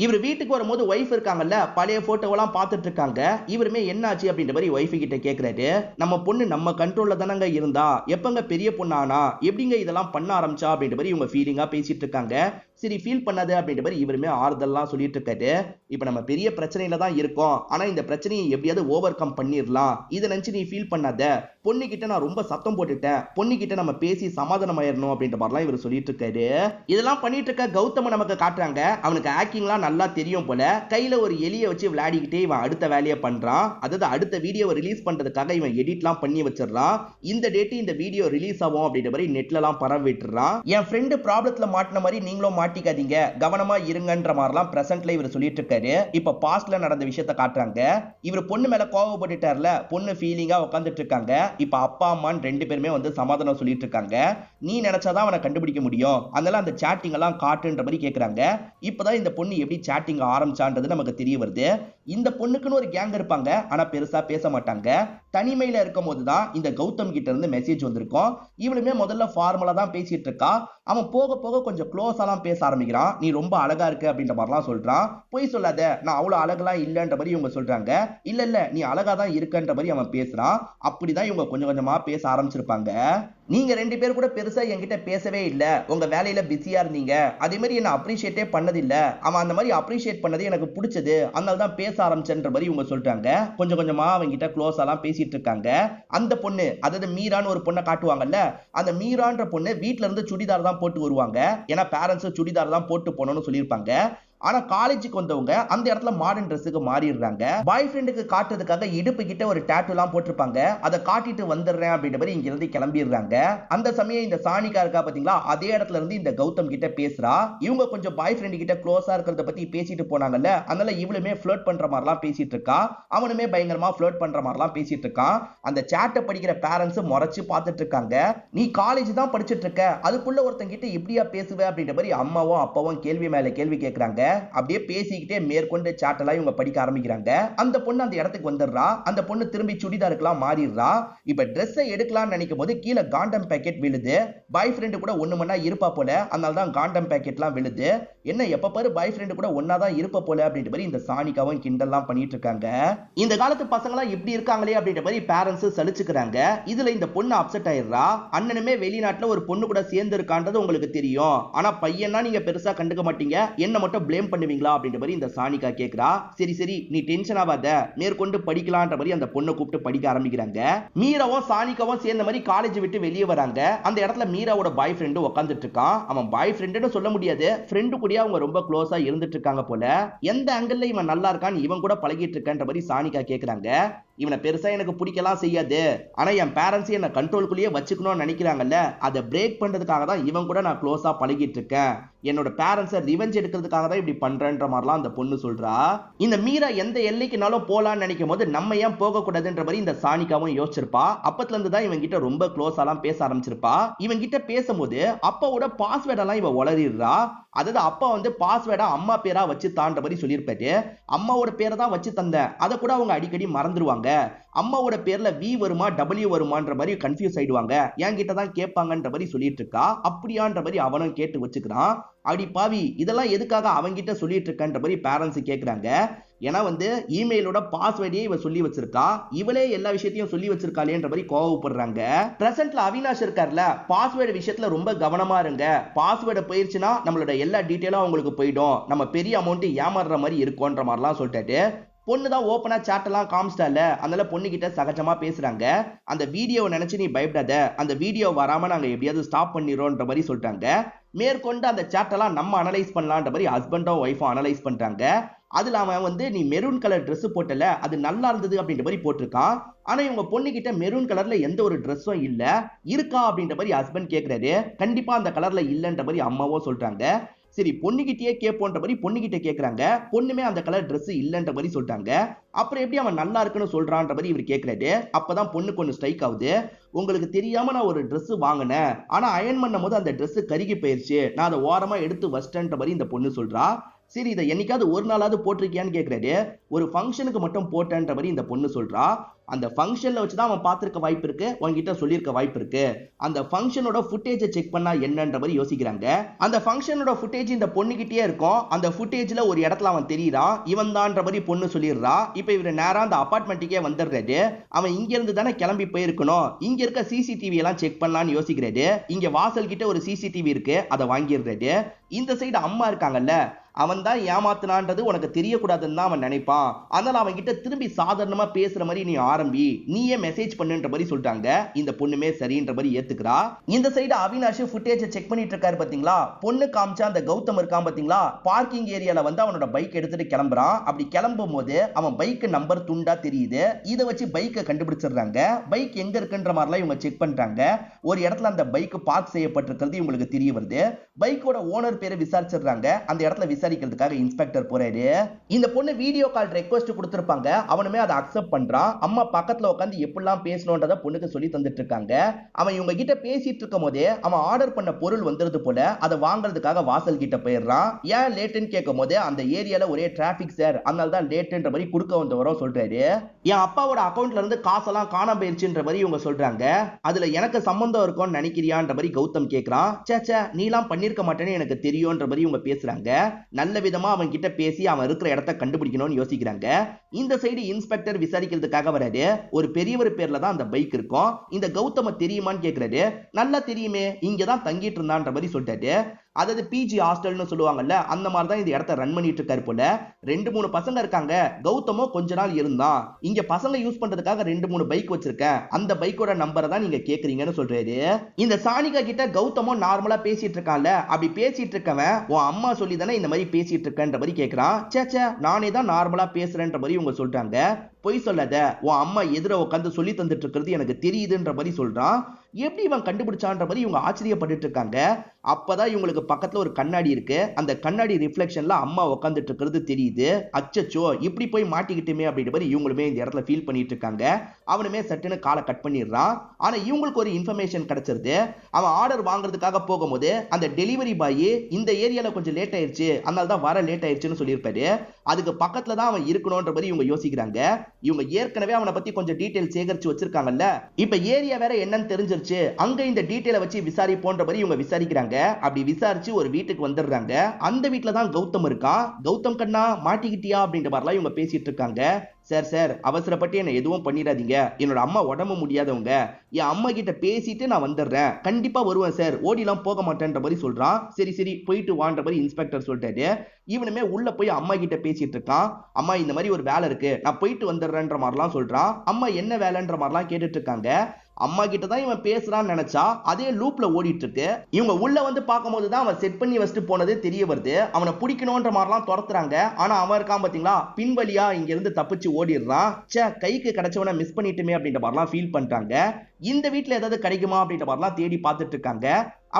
இவர் வீட்டுக்கு வரும்போது ஒய்ஃப் இருக்காங்கல்ல, பழைய போட்டோவெல்லாம் பார்த்துட்டு இருக்காங்க. இவருமே என்னாச்சு அப்படின்ற மாதிரி ஒய்ஃபு கிட்ட கேட்கிறாரு. நம்ம பொண்ணு நம்ம கண்ட்ரோல்ல தானங்க இருந்தா, எப்பங்க பெரிய பொண்ணானா, எப்படிங்க இதெல்லாம் பண்ண ஆரம்பிச்சா அப்படின்ற மாதிரி இவங்க ஃபீலிங்கா பேசிட்டு இருக்காங்க. சரி ஃபீல் பண்ணாது அப்படின்ற மாதிரி இவருமே ஆறுதல்லாம் சொல்லிட்டு இருக்காரு. இப்ப நம்ம பெரிய பிரச்சனையில தான் இருக்கோம், ஆனா இந்த பிரச்சனையை எப்படியாவது ஓவர் கம் பண்ணிடலாம், இதை நினைச்சு நீ ஃபீல் பண்ணாத, பொண்ணு கிட்ட நான் ரொம்ப சத்தம் போட்டுட்டேன், பொண்ணு கிட்ட நம்ம பேசி சமாதானம் ஆயிரணும் அப்படின்ற மாதிரிலாம் இவர் சொல்லிட்டு இருக்காரு. இதெல்லாம் பண்ணிட்டு இருக்க கௌதம நமக்கு காட்டுறாங்க. அவனுக்கு ஆக்டிங்லாம் நல்லா தெரியும் போல. கையில ஒரு எலியை வச்சு விளையாடிக்கிட்டே இவன் அடுத்த வேலையை பண்றான். அதாவது அடுத்த வீடியோவை ரிலீஸ் பண்றதுக்காக இவன் எடிட்லாம் பண்ணி வச்சிடறான். இந்த டேட் இந்த வீடியோ ரிலீஸ் ஆகும் அப்படின்ற மாதிரி நெட்ல எல்லாம் பரவி விட்டுறான். என் ஃப்ரெண்டு ப்ராப்ளத்துல மாட்டின மாதிரி நீங்களும் மாட்டிக்காதீங்க, கவனமா இருங்கன்ற மாதிரிலாம் பிரசன்ட்ல இவர் சொல்லிட்டு இருக்காரு. இப்ப பாஸ்ட்ல நடந்த விஷயத்தை காட்டுறாங்க. இவர் பொண்ணு மேல கோவப்பட்டுட்டார்ல, பொண்ணு ஃபீலிங்கா உட்காந்துட்டு இருக்காங்க. இப்ப அப்பா அம்மான்னு ரெண்டு பேருமே வந்து சமாதானம் சொல்லிட்டு இருக்காங்க. நீ நினைச்சாதான் அவனை கண்டுபிடிக்க முடியும், அதனால அந்த சாட்டிங் எல்லாம் காட்டுன்ற மாதிரி கேக்குறாங்க. இப்பதான் இந்த பொண்ணு எப்படி சாட்டிங் ஆரம்பிச்சான்றது நமக்கு தெரிய வருது. இந்த பொண்ணுக்குன்னு ஒரு கேங் இருப்பாங்க, ஆனா பெருசா பேச மாட்டாங்க. தனிமையில இருக்கும் போதுதான் இந்த கௌதம் கிட்ட இருந்து மெசேஜ் வந்திருக்கும். இவளுமே முதல்ல ஃபார்மலா தான் பேசிட்டு இருக்கா. அவன் போக போக கொஞ்சம் க்ளோஸாலாம் பேச ஆரம்பிக்கிறான். நீ ரொம்ப அழகா இருக்கு அப்படின்ற மாதிரிலாம் சொல்றான். பொய் சொல்லாத, நான் அவ்வளவு அழகெல்லாம் இல்லன்ற மாதிரி இவங்க சொல்றாங்க. இல்ல இல்ல, நீ அழகா தான் இருக்கன்ற மாதிரி அவன் பேசுறான். அப்படிதான் இவங்க கொஞ்சம் கொஞ்சமா பேச ஆரம்பிச்சிருப்பாங்க. நீங்க ரெண்டு பேர் கூட பெருசா என்கிட்ட பேசவே இல்ல, உங்க வேலையில பிஸியா இருந்தீங்க, அதே மாதிரி என்ன அப்ரிஷியேட்டே பண்ணதில்ல, அவன் அந்த மாதிரி அப்ரிஷியேட் பண்ணது எனக்கு பிடிச்சது, அதனால தான் பேச ஆரம்பிச்சன்ற மாதிரி இவங்க சொல்றாங்க. கொஞ்சம் கொஞ்சமா அவங்க கிட்ட க்ளோஸாலாம் பேசிட்டு இருக்காங்க. அந்த பொண்ணு, அதாவது மீரான்னு ஒரு பொண்ணை காட்டுவாங்கல்ல, அந்த மீரான்ற பொண்ணு வீட்ல இருந்து சுடிதார் தான் போட்டு வருவாங்க. ஏன்னா பேரண்ட்ஸ் சுடிதார் தான் போட்டு போகணும்னு சொல்லியிருப்பாங்க. ஆனா காலேஜுக்கு வந்தவங்க அந்த இடத்துல மாடர்ன் ட்ரெஸ்ஸுக்கு மாறிடுறாங்க. பாய் ஃப்ரெண்டுக்கு காட்டுறதுக்காக இடுப்பு கிட்ட ஒரு டாட்டூ எல்லாம் போட்டிருப்பாங்க. அதை காட்டிட்டு வந்துடுறேன் அப்படின்ற மாதிரி இங்க இருந்து கிளம்பிடுறாங்க. அந்த சமயம் இந்த சானிகா இருக்கா பாத்தீங்களா, அதே இடத்துல இருந்து இந்த கௌதம் கிட்ட பேசுறா. இவங்க கொஞ்சம் பாய் ஃப்ரெண்டு கிட்ட க்ளோஸா இருக்கிறத பத்தி பேசிட்டு போனாங்கல்ல, அதனால இவளுமே ஃப்ளர்ட் பண்ற மாதிரிலாம் பேசிட்டு இருக்கா. அவனுமே பயங்கரமா ஃப்ளர்ட் பண்ற மாதிரிலாம் பேசிட்டு இருக்கான். அந்த சாட்டை படிக்கிற பேரண்ட்ஸ் முறைச்சு பார்த்துட்டு இருக்காங்க. நீ காலேஜ் தான் படிச்சுட்டு இருக்க, அதுக்குள்ள ஒருத்தன் கிட்ட எப்படியா பேசுவ அப்படின்ற மாதிரி அம்மாவும் அப்பாவும் கேள்வி மேல கேள்வி கேட்கறாங்க. அப்படியே பேசிக்கிட்டே மேற்கொண்டு சாட்டெல்லாம் இவங்க படிக்க ஆரம்பிக்கிறாங்க. அந்த பொண்ணு அந்த இடத்துக்கு வந்துடுறா. அந்த பொண்ணு திரும்பி சுடிதாருக்குலாம் மாறிடுறா. இப்ப ட்ரெஸ்ஸை எடுக்கலாம்னு நினைக்கும் போது கீழே காண்டம் பேக்கெட் விழுது. பாய் ஃப்ரெண்டு கூட ஒண்ணு மண்ணா இருப்பா போல, அதனால தான் காண்டம் பேக்கெட்லாம் விழுது. என்ன எப்ப பாரு பாய் ஃப்ரெண்டு கூட ஒன்னாதான் இருப்ப போல அப்படின்ற மாதிரி இந்த சானிகாவும் கிண்டல்லாம் பண்ணிட்டு இருக்காங்க. இந்த காலத்து பசங்களாம் இப்படி இருக்காங்களே அப்படின்ற மாதிரி பேரண்ட்ஸ் சலிச்சுக்கிறாங்க. இதுல இந்த பொண்ணு அப்செட் ஆயிடுறா. அண்ணனுமே வெளிநாட்டுல ஒரு பொண்ணு கூட சேர்ந்து இருக்கான்றது உங்களுக்கு தெரியும், ஆனா பையனா நீங்க பெருசா கண்டுக்க மாட்டீங்க, என்ன மட்டும் பிளேம் பண்ணுவீங்களா அப்படின்ற மாதிரி இந்த சானிகா கேக்குறா. சரி சரி, நீ டென்ஷன் ஆகாத, மேற்கொண்டு படிக்கலான்ற மாதிரி அந்த பொண்ணை கூப்பிட்டு படிக்க ஆரம்பிக்கிறாங்க. மீராவும் சானிகாவும் சேர்ந்த மாதிரி காலேஜ் விட்டு வெளியே வராங்க. அந்த இடத்துல மீராவோட பாய் ஃப்ரெண்டு உட்காந்துட்டு இருக்கான். அவன் பாய் ஃப்ரெண்டுன்னு சொல்ல முடியாது, ஃப்ரெண்டு கூட அவங்க ரொம்ப க்ளோஸா இருந்துட்டு இருக்காங்க போல. எந்த ஆங்கிள் இவன் நல்லா இருக்கான்னு இவன் கூட பழகிட்டு இருக்கன்ற மாதிரி சானிகா கேக்குறாங்க. இவனை பெருசா எனக்கு பிடிக்கலாம் செய்யாது, ஆனா என் பேரண்ட்ஸ் என்ன கண்ட்ரோல்குள்ளேயே வச்சுக்கணும்னு நினைக்கிறாங்கல்ல, அதை பிரேக் பண்றதுக்காக தான் இவன் கூட நான் க்ளோஸா பழகிட்டு இருக்கேன். என்னோட பேரண்ட்ஸை ரிவெஞ்ச் எடுக்கிறதுக்காக தான் இப்படி பண்றேன்ற மாதிரிலாம் அந்த பொண்ணு சொல்றா. இந்த மீரா எந்த எல்லைக்குனாலும் போலான்னு நினைக்கும் போது நம்ம ஏன் போக கூடாதுன்ற மாதிரி இந்த சானிகாவும் யோசிச்சிருப்பா. அப்பத்துல இருந்து தான் இவன் கிட்ட ரொம்ப க்ளோஸாலாம் பேச ஆரம்பிச்சிருப்பா. இவன் கிட்ட பேசும்போது அப்பாவோட பாஸ்வேர்டெல்லாம் இவ உளறிடுறா. அதாவது அப்பா வந்து பாஸ்வேர்டா அம்மா பேரா வச்சு தான்ற மாதிரி சொல்லியிருப்பாரு. அம்மாவோட பேரை தான் வச்சு தந்தேன், அதை கூட அவங்க அடிக்கடி மறந்துருவாங்க. கேட்பாங்க. அம்மாவோட பேர்ல வி வருமா W வருமான்ற மாதிரி கன்ஃபியூஸ் ஆயிடுவாங்க. என்கிட்ட தான் கேட்பாங்கன்ற மாதிரி சொல்லிட்டு இருக்கா. அப்படியான்ற மாதிரி அவனும் கேட்டு வச்சுக்கிறான். அடி பாவி, இதெல்லாம் எதுக்காக அவங்கிட்ட சொல்லிட்டு இருக்கன்ற மாதிரி பேரண்ட்ஸ் கேக்குறாங்க. ஏன்னா வந்து இமெயிலோட பாஸ்வேர்டையே இவ சொல்லி வச்சிருக்கா, இவளே எல்லா விஷயத்தையும் சொல்லி வச்சிருக்காளேன்ற மாதிரி கோவப்படுறாங்க. பிரசன்ட்ல அவினாஷ் இருக்கார்ல, பாஸ்வேர்டு விஷயத்துல ரொம்ப கவனமா இருங்க. பாஸ்வேர்டு போயிருச்சுன்னா நம்மளோட எல்லா டீட்டெயிலும் அவங்களுக்கு போயிடும், நம்ம பெரிய அமௌண்ட் ஏமாறுற மாதிரி இருக்கும்ன்ற மாதிரிலாம் சொல்லிட்டாரு. பொண்ணு தான் ஓப்பனா சாட் எல்லாம் காமிச்சிட்டால, அதனால பொண்ணு கிட்ட சகஜமா பேசுறாங்க. அந்த வீடியோவை நினைச்சு நீ பயப்படாத, அந்த வீடியோ வராம நாங்க எப்படியாவது ஸ்டாப் பண்ணிடுறோம்ன்ற மாதிரி சொல்லிட்டாங்க. மேற்கொண்டு அந்த சாட் எல்லாம் நம்ம அனலைஸ் பண்ணலான்ற மாதிரி ஹஸ்பண்டும் ஒய்ஃபும் அனலைஸ் பண்றாங்க. அதுல அவன் வந்து நீ மெரூன் கலர் Dress போட்டல, அது நல்லா இருந்தது அப்படின்ற மாதிரி போட்டிருக்கான். ஆனா இவங்க பொண்ணு கிட்ட மெரூன் கலர்ல எந்த ஒரு ட்ரெஸ்ஸும் இல்ல, இருக்கா அப்படின்ற மாதிரி ஹஸ்பண்ட் கேக்குறாரு. கண்டிப்பா அந்த கலர்ல இல்லன்ற மாதிரி அம்மாவும் சொல்றாங்க. சரி பொண்ணுகிட்டயே கேட்போன்ற மாதிரி பொண்ணுகிட்ட கேக்குறாங்க. பொண்ணுமே அந்த கலர் Dress இல்லன்ற மாதிரி சொல்லிட்டாங்க. அப்புறம் எப்படி அவன் நல்லா இருக்குன்னு சொல்றான்ற மாதிரி இவர் கேக்குறாரு. அப்பதான் பொண்ணுக்கு ஒண்ணு ஸ்ட்ரைக் ஆகுது. உங்களுக்கு தெரியாம நான் ஒரு Dress வாங்கினேன், ஆனா அயன் பண்ணும் போது அந்த Dress கருகி போயிருச்சு, நான் அதை ஓரமா எடுத்து வச்சிட்டேன்ற மாதிரி இந்த பொண்ணு சொல்றா. சரி இதை என்னைக்காவது ஒரு நாளாவது போட்டிருக்கியான்னு கேக்குறாரு. ஒரு ஃபங்க்ஷனுக்கு மட்டும் போட்டேன்ற மாதிரி இந்த பொண்ணு சொல்றா. அந்த ஃபங்க்ஷன்ல வச்சுதான் அவன் பார்த்திருக்க வாய்ப்பு இருக்கு, உன்கிட்ட சொல்லியிருக்க வாய்ப்பு இருக்கு. அந்த ஃபங்க்ஷனோட ஃபுட்டேஜை செக் பண்ணா என்னன்ற மாதிரி யோசிக்கிறாங்க. அந்த ஃபங்க்ஷனோட ஃபுட்டேஜ் இந்த பொண்ணுகிட்டே இருக்கும். அந்த ஃபுட்டேஜ்ல ஒரு இடத்துல அவன் தெரியறான், இவன் தான்ற மாதிரி பொண்ணு சொல்லிடுறா. இப்ப இவர் நேரா அந்த அபார்ட்மெண்ட்டுக்கே வந்துடுறாரு. அவன் இங்க இருந்து தானே கிளம்பி போயிருக்கணும், இங்க இருக்க சிசிடிவி எல்லாம் செக் பண்ணலாம்னு யோசிக்கிறாரு. இங்க வாசல் கிட்ட ஒரு சிசிடிவி இருக்கு, அதை வாங்கிடுறாரு. இந்த சைடு அம்மா இருக்காங்கல்ல, அவன் தான் ஏமாத்தினான்றது உனக்கு தெரியக்கூடாதுன்னு தான் அவன் நினைப்பான். அதனால அவன் கிட்ட திரும்பி சாதாரணமா பேசுற மாதிரி நீ ஆரம்பி, நீயே மெசேஜ் பண்ணுன்ற மாதிரி சொல்லிட்டாங்க. இந்த பொண்ணுமே சரின்ற மாதிரி ஏத்துக்கிறா. இந்த சைடு அவினாஷ் ஃபுட்டேஜ் செக் பண்ணிட்டு இருக்காரு பாத்தீங்களா. பொண்ணு காமிச்சா அந்த கௌதம் இருக்கான் பாத்தீங்களா, பார்க்கிங் ஏரியால வந்து அவனோட பைக் எடுத்துட்டு கிளம்புறான். அப்படி கிளம்பும் போது அவன் பைக் நம்பர் துண்டா தெரியுது. இதை வச்சு பைக்கை கண்டுபிடிச்சிடுறாங்க. பைக் எங்க இருக்குன்ற மாதிரிலாம் இவங்க செக் பண்றாங்க. ஒரு இடத்துல அந்த பைக் பார்க் செய்யப்பட்டிருக்கிறது இவங்களுக்கு தெரிய வருது. பைக்கோட ஓனர் பேரை விசாரிச்சிடுறாங்க. அந்த இடத்துல விசாரிக்கிறதுக்காக இன்ஸ்பெக்டர் போறாரு. இந்த பொண்ணு வீடியோ கால் ரெக்வெஸ்ட் கொடுத்திருப்பாங்க, அவனுமே அதை அக்செப்ட் பண்றான். அம்மா பக்கத்துல உட்காந்து எப்படிலாம் பேசணும்ன்றத பொண்ணுக்கு சொல்லி தந்துட்டு இருக்காங்க. அவன் இவங்க கிட்ட பேசிட்டு இருக்கும் போதே அவன் ஆர்டர் பண்ண பொருள் வந்துருது போல, அதை வாங்குறதுக்காக வாசல் கிட்ட போயிடுறான். ஏன் லேட்டுன்னு கேட்கும் போது அந்த ஏரியால ஒரே டிராபிக் சார், அதனால தான் லேட்டுன்ற மாதிரி கொடுக்க வந்தவரும் சொல்றாரு. என் அப்பாவோட அக்கவுண்ட்ல இருந்து காசெல்லாம் காணாம போயிருச்சுன்ற மாதிரி இவங்க சொல்றாங்க. அதுல எனக்கு சம்பந்தம் இருக்கும்னு நினைக்கிறியான்ற மாதிரி கௌதம் கேட்கிறான். சேச்சே நீலாம் பண்ணிருக்க மாட்டேன்னு எனக்கு தெரியும்ன்ற மாதிரி இவங்க பேசுறாங்க. நல்ல விதமா அவன் கிட்ட பேசி அவன் இருக்கிற இடத்தை கண்டுபிடிக்கணும்னு யோசிக்கிறாங்க. இந்த சைடு இன்ஸ்பெக்டர் விசாரிக்கிறதுக்காக வராரு. ஒரு பெரியவர் பேர்ல தான் அந்த பைக் இருக்கும். இந்த கௌதம தெரியுமான்னு கேக்குறாரு. நல்லா தெரியுமே, இங்கதான் தங்கிட்டு இருந்தான்ற மாதிரி சொல்லிட்டாரு. அதாவது பிஜி ஹாஸ்டல்னு சொல்லுவாங்கல்ல, அந்த மாதிரி தான் இந்த இடத்தை ரன் பண்ணிட்டு இருக்காரு போல. 2-3 பசங்க இருக்காங்க. கௌதமோ கொஞ்ச நாள் இருந்தான். இங்க பசங்க யூஸ் பண்றதுக்காக 2-3 பைக் வச்சிருக்கேன், அந்த பைக்கோட நம்பரை தான் நீங்க கேக்குறீங்கன்னு சொல்றாரு. இந்த சானிகா கிட்ட கௌதமோ நார்மலா பேசிட்டு இருக்கான்ல, அப்படி பேசிட்டு இருக்கவன் உன் அம்மா சொல்லி தானே இந்த மாதிரி பேசிட்டு இருக்கன்ற மாதிரி கேக்குறான். சேச்சே நானே தான் நார்மலா பேசுறேன்ற மாதிரி இவங்க சொல்றாங்க. பொய் சொல்லாத, உன் அம்மா எதிர உட்காந்து சொல்லி தந்துட்டு இருக்கிறது எனக்கு தெரியுதுன்ற மாதிரி சொல்றான். எப்படி இவன் கண்டுபிடிச்சான்ற மாதிரி இவங்க ஆச்சரியப்பட்டு இருக்காங்க. அப்பதான் இவங்களுக்கு பக்கத்துல ஒரு கண்ணாடி இருக்கு. அந்த கண்ணாடி ரிஃப்ளெக்ஷன்ல அம்மா உட்காந்துட்டு இருக்கிறது தெரியுது. அச்சச்சோ இப்படி போய் மாட்டிக்கிட்டுமே அப்படின்ற மாதிரி இவங்களுமே இந்த இடத்துல ஃபீல் பண்ணிட்டு இருக்காங்க. அவனுமே சட்டுன்னு காலை கட் பண்ணிடுறான். ஆனா இவங்களுக்கு ஒரு இன்ஃபர்மேஷன் கிடைச்சிருது. அவன் ஆர்டர் வாங்குறதுக்காக போகும்போது அந்த டெலிவரி பாய் இந்த ஏரியால கொஞ்சம் லேட் ஆயிடுச்சு, அதனால தான் வர லேட் ஆயிடுச்சுன்னு சொல்லியிருப்பாரு. அதுக்கு பக்கத்துல தான் அவன் இருக்கணும்ன்ற மாதிரி இவங்க யோசிக்கிறாங்க. இவங்க ஏற்கனவே அவனை பத்தி கொஞ்சம் டீடைல் சேகரிச்சு வச்சிருக்காங்கல்ல, இப்ப ஏரியா வேற என்னன்னு தெரிஞ்சிருச்சு, அங்க இந்த டீடைலை வச்சு விசாரிப்போன்ற மாதிரி இவங்க விசாரிக்கிறாங்க. அப்படி விசாரிச்சு ஒரு வீட்டுக்கு வந்துடுறாங்க. அந்த வீட்டுல தான் கௌதம் இருக்கான். கௌதம் கண்ணா மாட்டிக்கிட்டியா அப்படின்ற மாதிரிலாம் இவங்க பேசிட்டு இருக்காங்க. சார் சார் அவசரப்பட்டு என்ன எதுவும் பண்ணிடாதீங்க, என்னோட அம்மா உடம்பு முடியாதவங்க, என் அம்மா கிட்ட பேசிட்டு நான் வந்துடுறேன், கண்டிப்பா வருவேன் சார், ஓடிலாம் போக மாட்டேன்ற மாதிரி சொல்றான். சரி சரி போயிட்டு வான்ற மாதிரி இன்ஸ்பெக்டர் சொல்லிட்டாரு. இவனுமே உள்ள போய் அம்மா கிட்ட பேசிட்டு இருக்கான். அம்மா இந்த மாதிரி ஒரு வேலை இருக்கு, நான் போயிட்டு வந்துடுறேன்ற மாதிரிலாம் சொல்றான். அம்மா என்ன வேலைன்ற மாதிரிலாம் கேட்டுட்டு இருக்காங்க. அம்மா கிட்ட தான் இவன் பேசுறான்னு நினைச்சா அதே லூப்ல ஓடிட்டு இருக்கு. இவங்க உள்ள வந்து பார்க்கும்போது தான் அவன் செட் பண்ணி வச்சுட்டு போனது தெரிய வருது. அவனை பிடிக்கணும்ன்ற மாதிரிலாம் துரத்துறாங்க. ஆனா அவன் இருக்கான் பாத்தீங்களா, பின்வழியா இங்க இருந்து தப்பிச்சு ஓடிடுறான். சே கைக்கு கிடைச்சவனை மிஸ் பண்ணிட்டுமே அப்படின்ற மாதிரிலாம் ஃபீல் பண்றாங்க. இந்த வீட்டுல ஏதாவது கிடைக்குமா அப்படின்ற மாதிரிலாம் தேடி பார்த்துட்டு இருக்காங்க.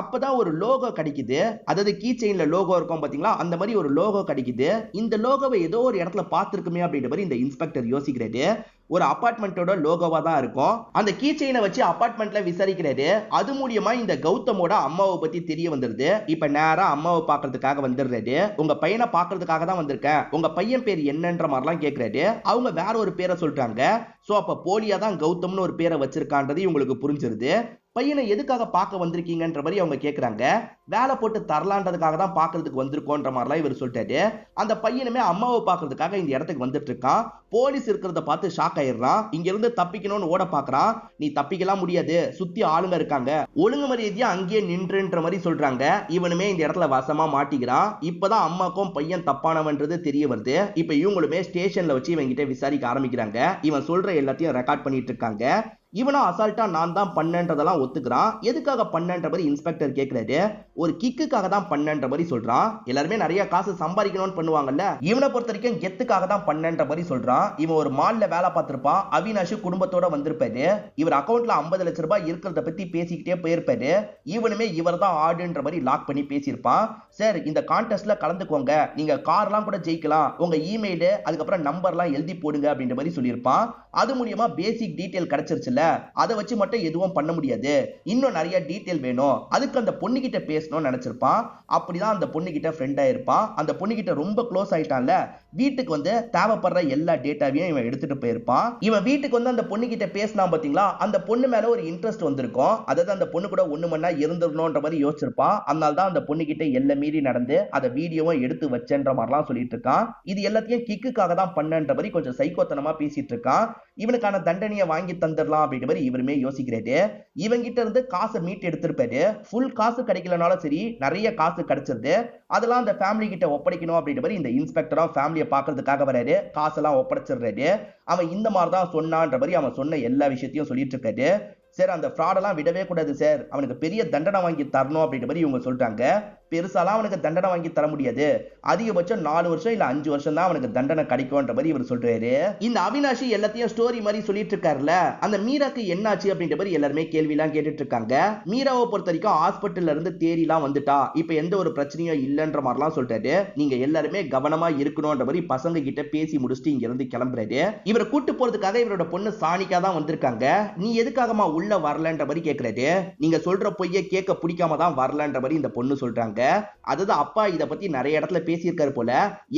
அப்பதான் ஒரு லோகோ கிடைக்குது. அதாவது கீ செயின்ல லோகோ இருக்கும் பாத்தீங்களா, அந்த மாதிரி ஒரு லோகோ கிடைக்குது. இந்த லோகோவை ஏதோ ஒரு இடத்துல பார்த்திருக்குமே அப்படின்ற மாதிரி இந்த இன்ஸ்பெக்டர் யோசிக்கிறாரு. ஒரு அபார்ட்மெண்டோட லோகோவா தான் இருக்கும். அந்த கீ செயினை வச்சு அபார்ட்மெண்ட்ல விசாரிக்கிறாரு. அது மூலியமா இந்த கௌதமோட அம்மாவை பத்தி தெரிய வந்துருது. இப்ப நேரா அம்மாவை பாக்குறதுக்காக வந்துடுறாரு. உங்க பையனை பாக்குறதுக்காக தான் வந்திருக்கேன், உங்க பையன் பேர் என்னன்ற மாதிரிலாம் கேட்கிறாரு. அவங்க வேற ஒரு பேரை சொல்றாங்க. சோ அப்ப போலியா தான் கௌதம்னு ஒரு பேரை வச்சிருக்கான்றது இவங்களுக்கு புரிஞ்சிருது. பையனை எதுக்காக பார்க்க வந்திருக்கீங்கன்ற மாதிரி அவங்க கேட்கறாங்க. வேலை போட்டு தரலான்றதுக்காக தான் பாக்குறதுக்கு வந்திருக்கோன்ற மாதிரிலாம் இவர் சொல்லிட்டாரு. அந்த பையனுமே அம்மாவை பாக்குறதுக்காக இந்த இடத்துக்கு வந்துட்டு இருக்கான். போலீஸ் இருக்கிறத பார்த்து ஷாக் ஆயிடுறான். இங்க இருந்து தப்பிக்கணும்னு ஓட பாக்குறான். நீ தப்பிக்கலாம் முடியாது, சுத்தி ஆளுங்க இருக்காங்க, ஒழுங்கு மரியாதையா அங்கேயே நின்றுன்ற மாதிரி சொல்றாங்க. இவனுமே இந்த இடத்துல வசமா மாட்டிக்கிறான். இப்பதான் அம்மாக்கும் பையன் தப்பானவன்றது தெரிய வருது. இப்ப இவங்களுமே ஸ்டேஷன்ல வச்சு இவங்க கிட்ட விசாரிக்க ஆரம்பிக்கிறாங்க. இவன் சொல்ற எல்லாத்தையும் ரெக்கார்ட் பண்ணிட்டு இருக்காங்க. இவனும் அசால்ட்டா நான் தான் பண்ணன்றதெல்லாம் ஒத்துக்கிறான். எதுக்காக பண்ணன்ற மாதிரி இன்ஸ்பெக்டர் கேட்கிறாரு. ஒரு கிக்குக்காக தான் பண்ணன்ற மாதிரி சொல்றான். எல்லாருமே நிறைய காசு சம்பாதிக்கணும்னு பண்ணுவாங்கல்ல, இவனை பொறுத்த வரைக்கும் கெத்துக்காக தான் பண்ணன்ற மாதிரி சொல்றான். இவன் ஒரு மால்ல வேலை பார்த்திருப்பான். அவினாஷ் குடும்பத்தோட வந்திருப்பாரு. இவர் அக்கௌண்ட்ல 50 லட்சம் ரூபாய் இருக்கிறத பத்தி பேசிக்கிட்டே போயிருப்பாரு. இவனுமே இவர் தான் ஆடுன்ற மாதிரி லாக் பண்ணி பேசியிருப்பான். சார், இந்த கான்டெஸ்ட்ல கலந்துக்கோங்க, நீங்க கார்லாம் கூட ஜெயிக்கலாம், உங்க இமெயில் அதுக்கப்புறம் நம்பர்லாம் எழுதி போடுங்க அப்படின்ற மாதிரி சொல்லியிருப்பான். அது மூலியமா பேசிக் டீடைல் கிடைச்சிருச்சுல, அதை வச்சு மட்டும் எதுவும் பண்ண முடியாது, இன்னும் நிறைய டீடைல் வேணும், அதுக்கு அந்த பொண்ணு கிட்ட பேசணும்னு நினைச்சிருப்பான். அப்படிதான் அந்த பொண்ணு கிட்ட ஃப்ரெண்ட் ஆயிருப்பான். அந்த பொண்ணு கிட்ட ரொம்ப க்ளோஸ் ஆயிட்டான்ல, வீட்டுக்கு வந்து தேவைப்படுற எல்லா டேட்டாவையும் இவன் எடுத்துட்டு போயிருப்பான். இவன் வீட்டுக்கு வந்து அந்த பொண்ணு கிட்ட பேசினா பாத்தீங்களா, அந்த பொண்ணு மேல ஒரு இன்ட்ரெஸ்ட் வந்திருக்கும். அதாவது அந்த பொண்ணு கூட ஒண்ணு மண்ணா இருந்துடணும்ன்ற மாதிரி யோசிச்சிருப்பான். அதனால தான் அந்த பொண்ணு கிட்ட எல்லாம் மீறி நடந்து அதை வீடியோவும் எடுத்து வச்சேன்ற மாதிரிலாம் சொல்லிட்டு இருக்கான். இது எல்லாத்தையும் கிக்குக்காக தான் பண்ணன்ற மாதிரி கொஞ்சம் சைக்கோத்தனமா பேசிட்டு இருக்கான். இவனுக்கான தண்டனையை வாங்கி தந்துடலாம் அப்படின்ற மாதிரி இவருமே யோசிக்கிறாரு. இவங்கிட்ட இருந்து காசை மீட்டு எடுத்திருப்பாரு. ஃபுல் காசு கிடைக்கலனாலும் சரி, நிறைய காசு கிடைச்சிருது. அதெல்லாம் அந்த ஃபேமிலி கிட்ட ஒப்படைக்கணும் அப்படின்ற மாதிரி இந்த இன்ஸ்பெக்டரும் ஃபேமிலியை பார்க்கறதுக்காக வராரு. காசெல்லாம் ஒப்படைச்சிடுறாரு. அவன் இந்த மாதிரி தான் சொன்னான்ற மாதிரி அவன் சொன்ன எல்லா விஷயத்தையும் சொல்லிட்டு இருக்காரு. சார், அந்த ஃப்ராடெல்லாம் விடவே கூடாது சார், அவனுக்கு பெரிய தண்டனை வாங்கி தரணும் அப்படின்ற மாதிரி இவங்க சொல்றாங்க. பெருசாலாம் அவனுக்கு தண்டனை வாங்கி தர முடியாது, அதிகபட்சம் 4 வருஷம் இல்ல 5 வருஷம் தான் அவனுக்கு தண்டனை கிடைக்கும்ன்ற மாதிரி இவர் சொல்றாரு. இந்த அவினாஷி எல்லாத்தையும் ஸ்டோரி மாதிரி சொல்லிட்டு இருக்காருல, அந்த மீராக்கு என்னாச்சு அப்படின்ற மாதிரி எல்லாருமே கேள்வி எல்லாம் கேட்டுட்டு இருக்காங்க. மீராவை பொறுத்த வரைக்கும் ஹாஸ்பிட்டல்ல இருந்து தேறிலாம் வந்துட்டா, இப்ப எந்த ஒரு பிரச்சனையும் இல்லைன்ற மாதிரிலாம் சொல்றாரு. நீங்க எல்லாருமே கவனமா இருக்கணும்ன்ற மாதிரி பசங்க கிட்ட பேசி முடிச்சுட்டு இங்க இருந்து கிளம்புறாரு. இவரை கூட்டு போறதுக்காக இவரோட பொண்ணு சானிகா தான் வந்திருக்காங்க. நீ எதுக்காகமா உள்ள வரலன்ற மாதிரி கேட்கிறாரு. நீங்க சொல்ற பொய்யை கேட்க பிடிக்காம தான் வரலன்ற மாதிரி இந்த பொண்ணு சொல்றாங்க. அதாவது அப்பா இத பத்தி நிறைய இடத்துல பேசியிருக்காரு போல.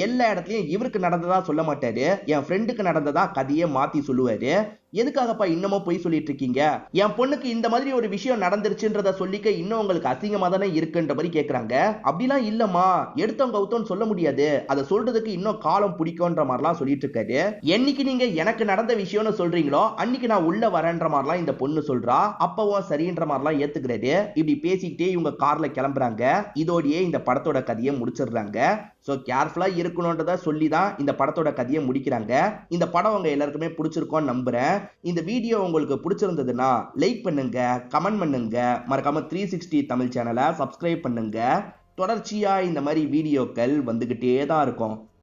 எல்லா இடத்துலயும் இவருக்கு நடந்ததா சொல்ல மாட்டாரு, என் ஃப்ரெண்டுக்கு நடந்ததா கதையை மாத்தி சொல்லுவாரு. எதுக்காகப்பா இன்னமும் போய் சொல்லிட்டு இருக்கீங்க, என் பொண்ணுக்கு இந்த மாதிரி ஒரு விஷயம் நடந்துருச்சுன்றத சொல்லிக்க இன்னும் உங்களுக்கு அசிங்கமா தானே இருக்குன்ற மாதிரி கேக்குறாங்க. அப்படிலாம் இல்லம்மா, எடுத்தவங்க கவுத்தோன்னு சொல்ல முடியாது, அதை சொல்றதுக்கு இன்னும் காலம் பிடிக்கும்ன்ற மாதிரிலாம் சொல்லிட்டு இருக்காரு. என்னைக்கு நீங்க எனக்கு நடந்த விஷயம்னு சொல்றீங்களோ அன்னைக்கு நான் உள்ள வரேன்ற மாதிரிலாம் இந்த பொண்ணு சொல்றா. அப்பவும் சரின்ற மாதிரிலாம் ஏத்துக்கிறாரு. இப்படி பேசிக்கிட்டே இவங்க கார்ல கிளம்புறாங்க. இதோடயே இந்த படத்தோட கதையை முடிச்சிடுறாங்க. சோ கேர்ஃபுல்லா இருக்கணும்ன்றத சொல்லி தான் இந்த படத்தோட கதையை முடிக்கிறாங்க. இந்த படம் உங்க எல்லாருக்குமே பிடிச்சிருக்கும்னு நம்புறேன். இந்த வீடியோ உங்களுக்கு பிடிச்சிருந்ததுன்னா லைக் பண்ணுங்க, கமெண்ட் பண்ணுங்க, மறக்காம 360 தமிழ் சேனலை சப்ஸ்கிரைப் பண்ணுங்க. தொடர்ச்சியா இந்த மாதிரி வீடியோக்கள் வந்துகிட்டே தான் இருக்கும்.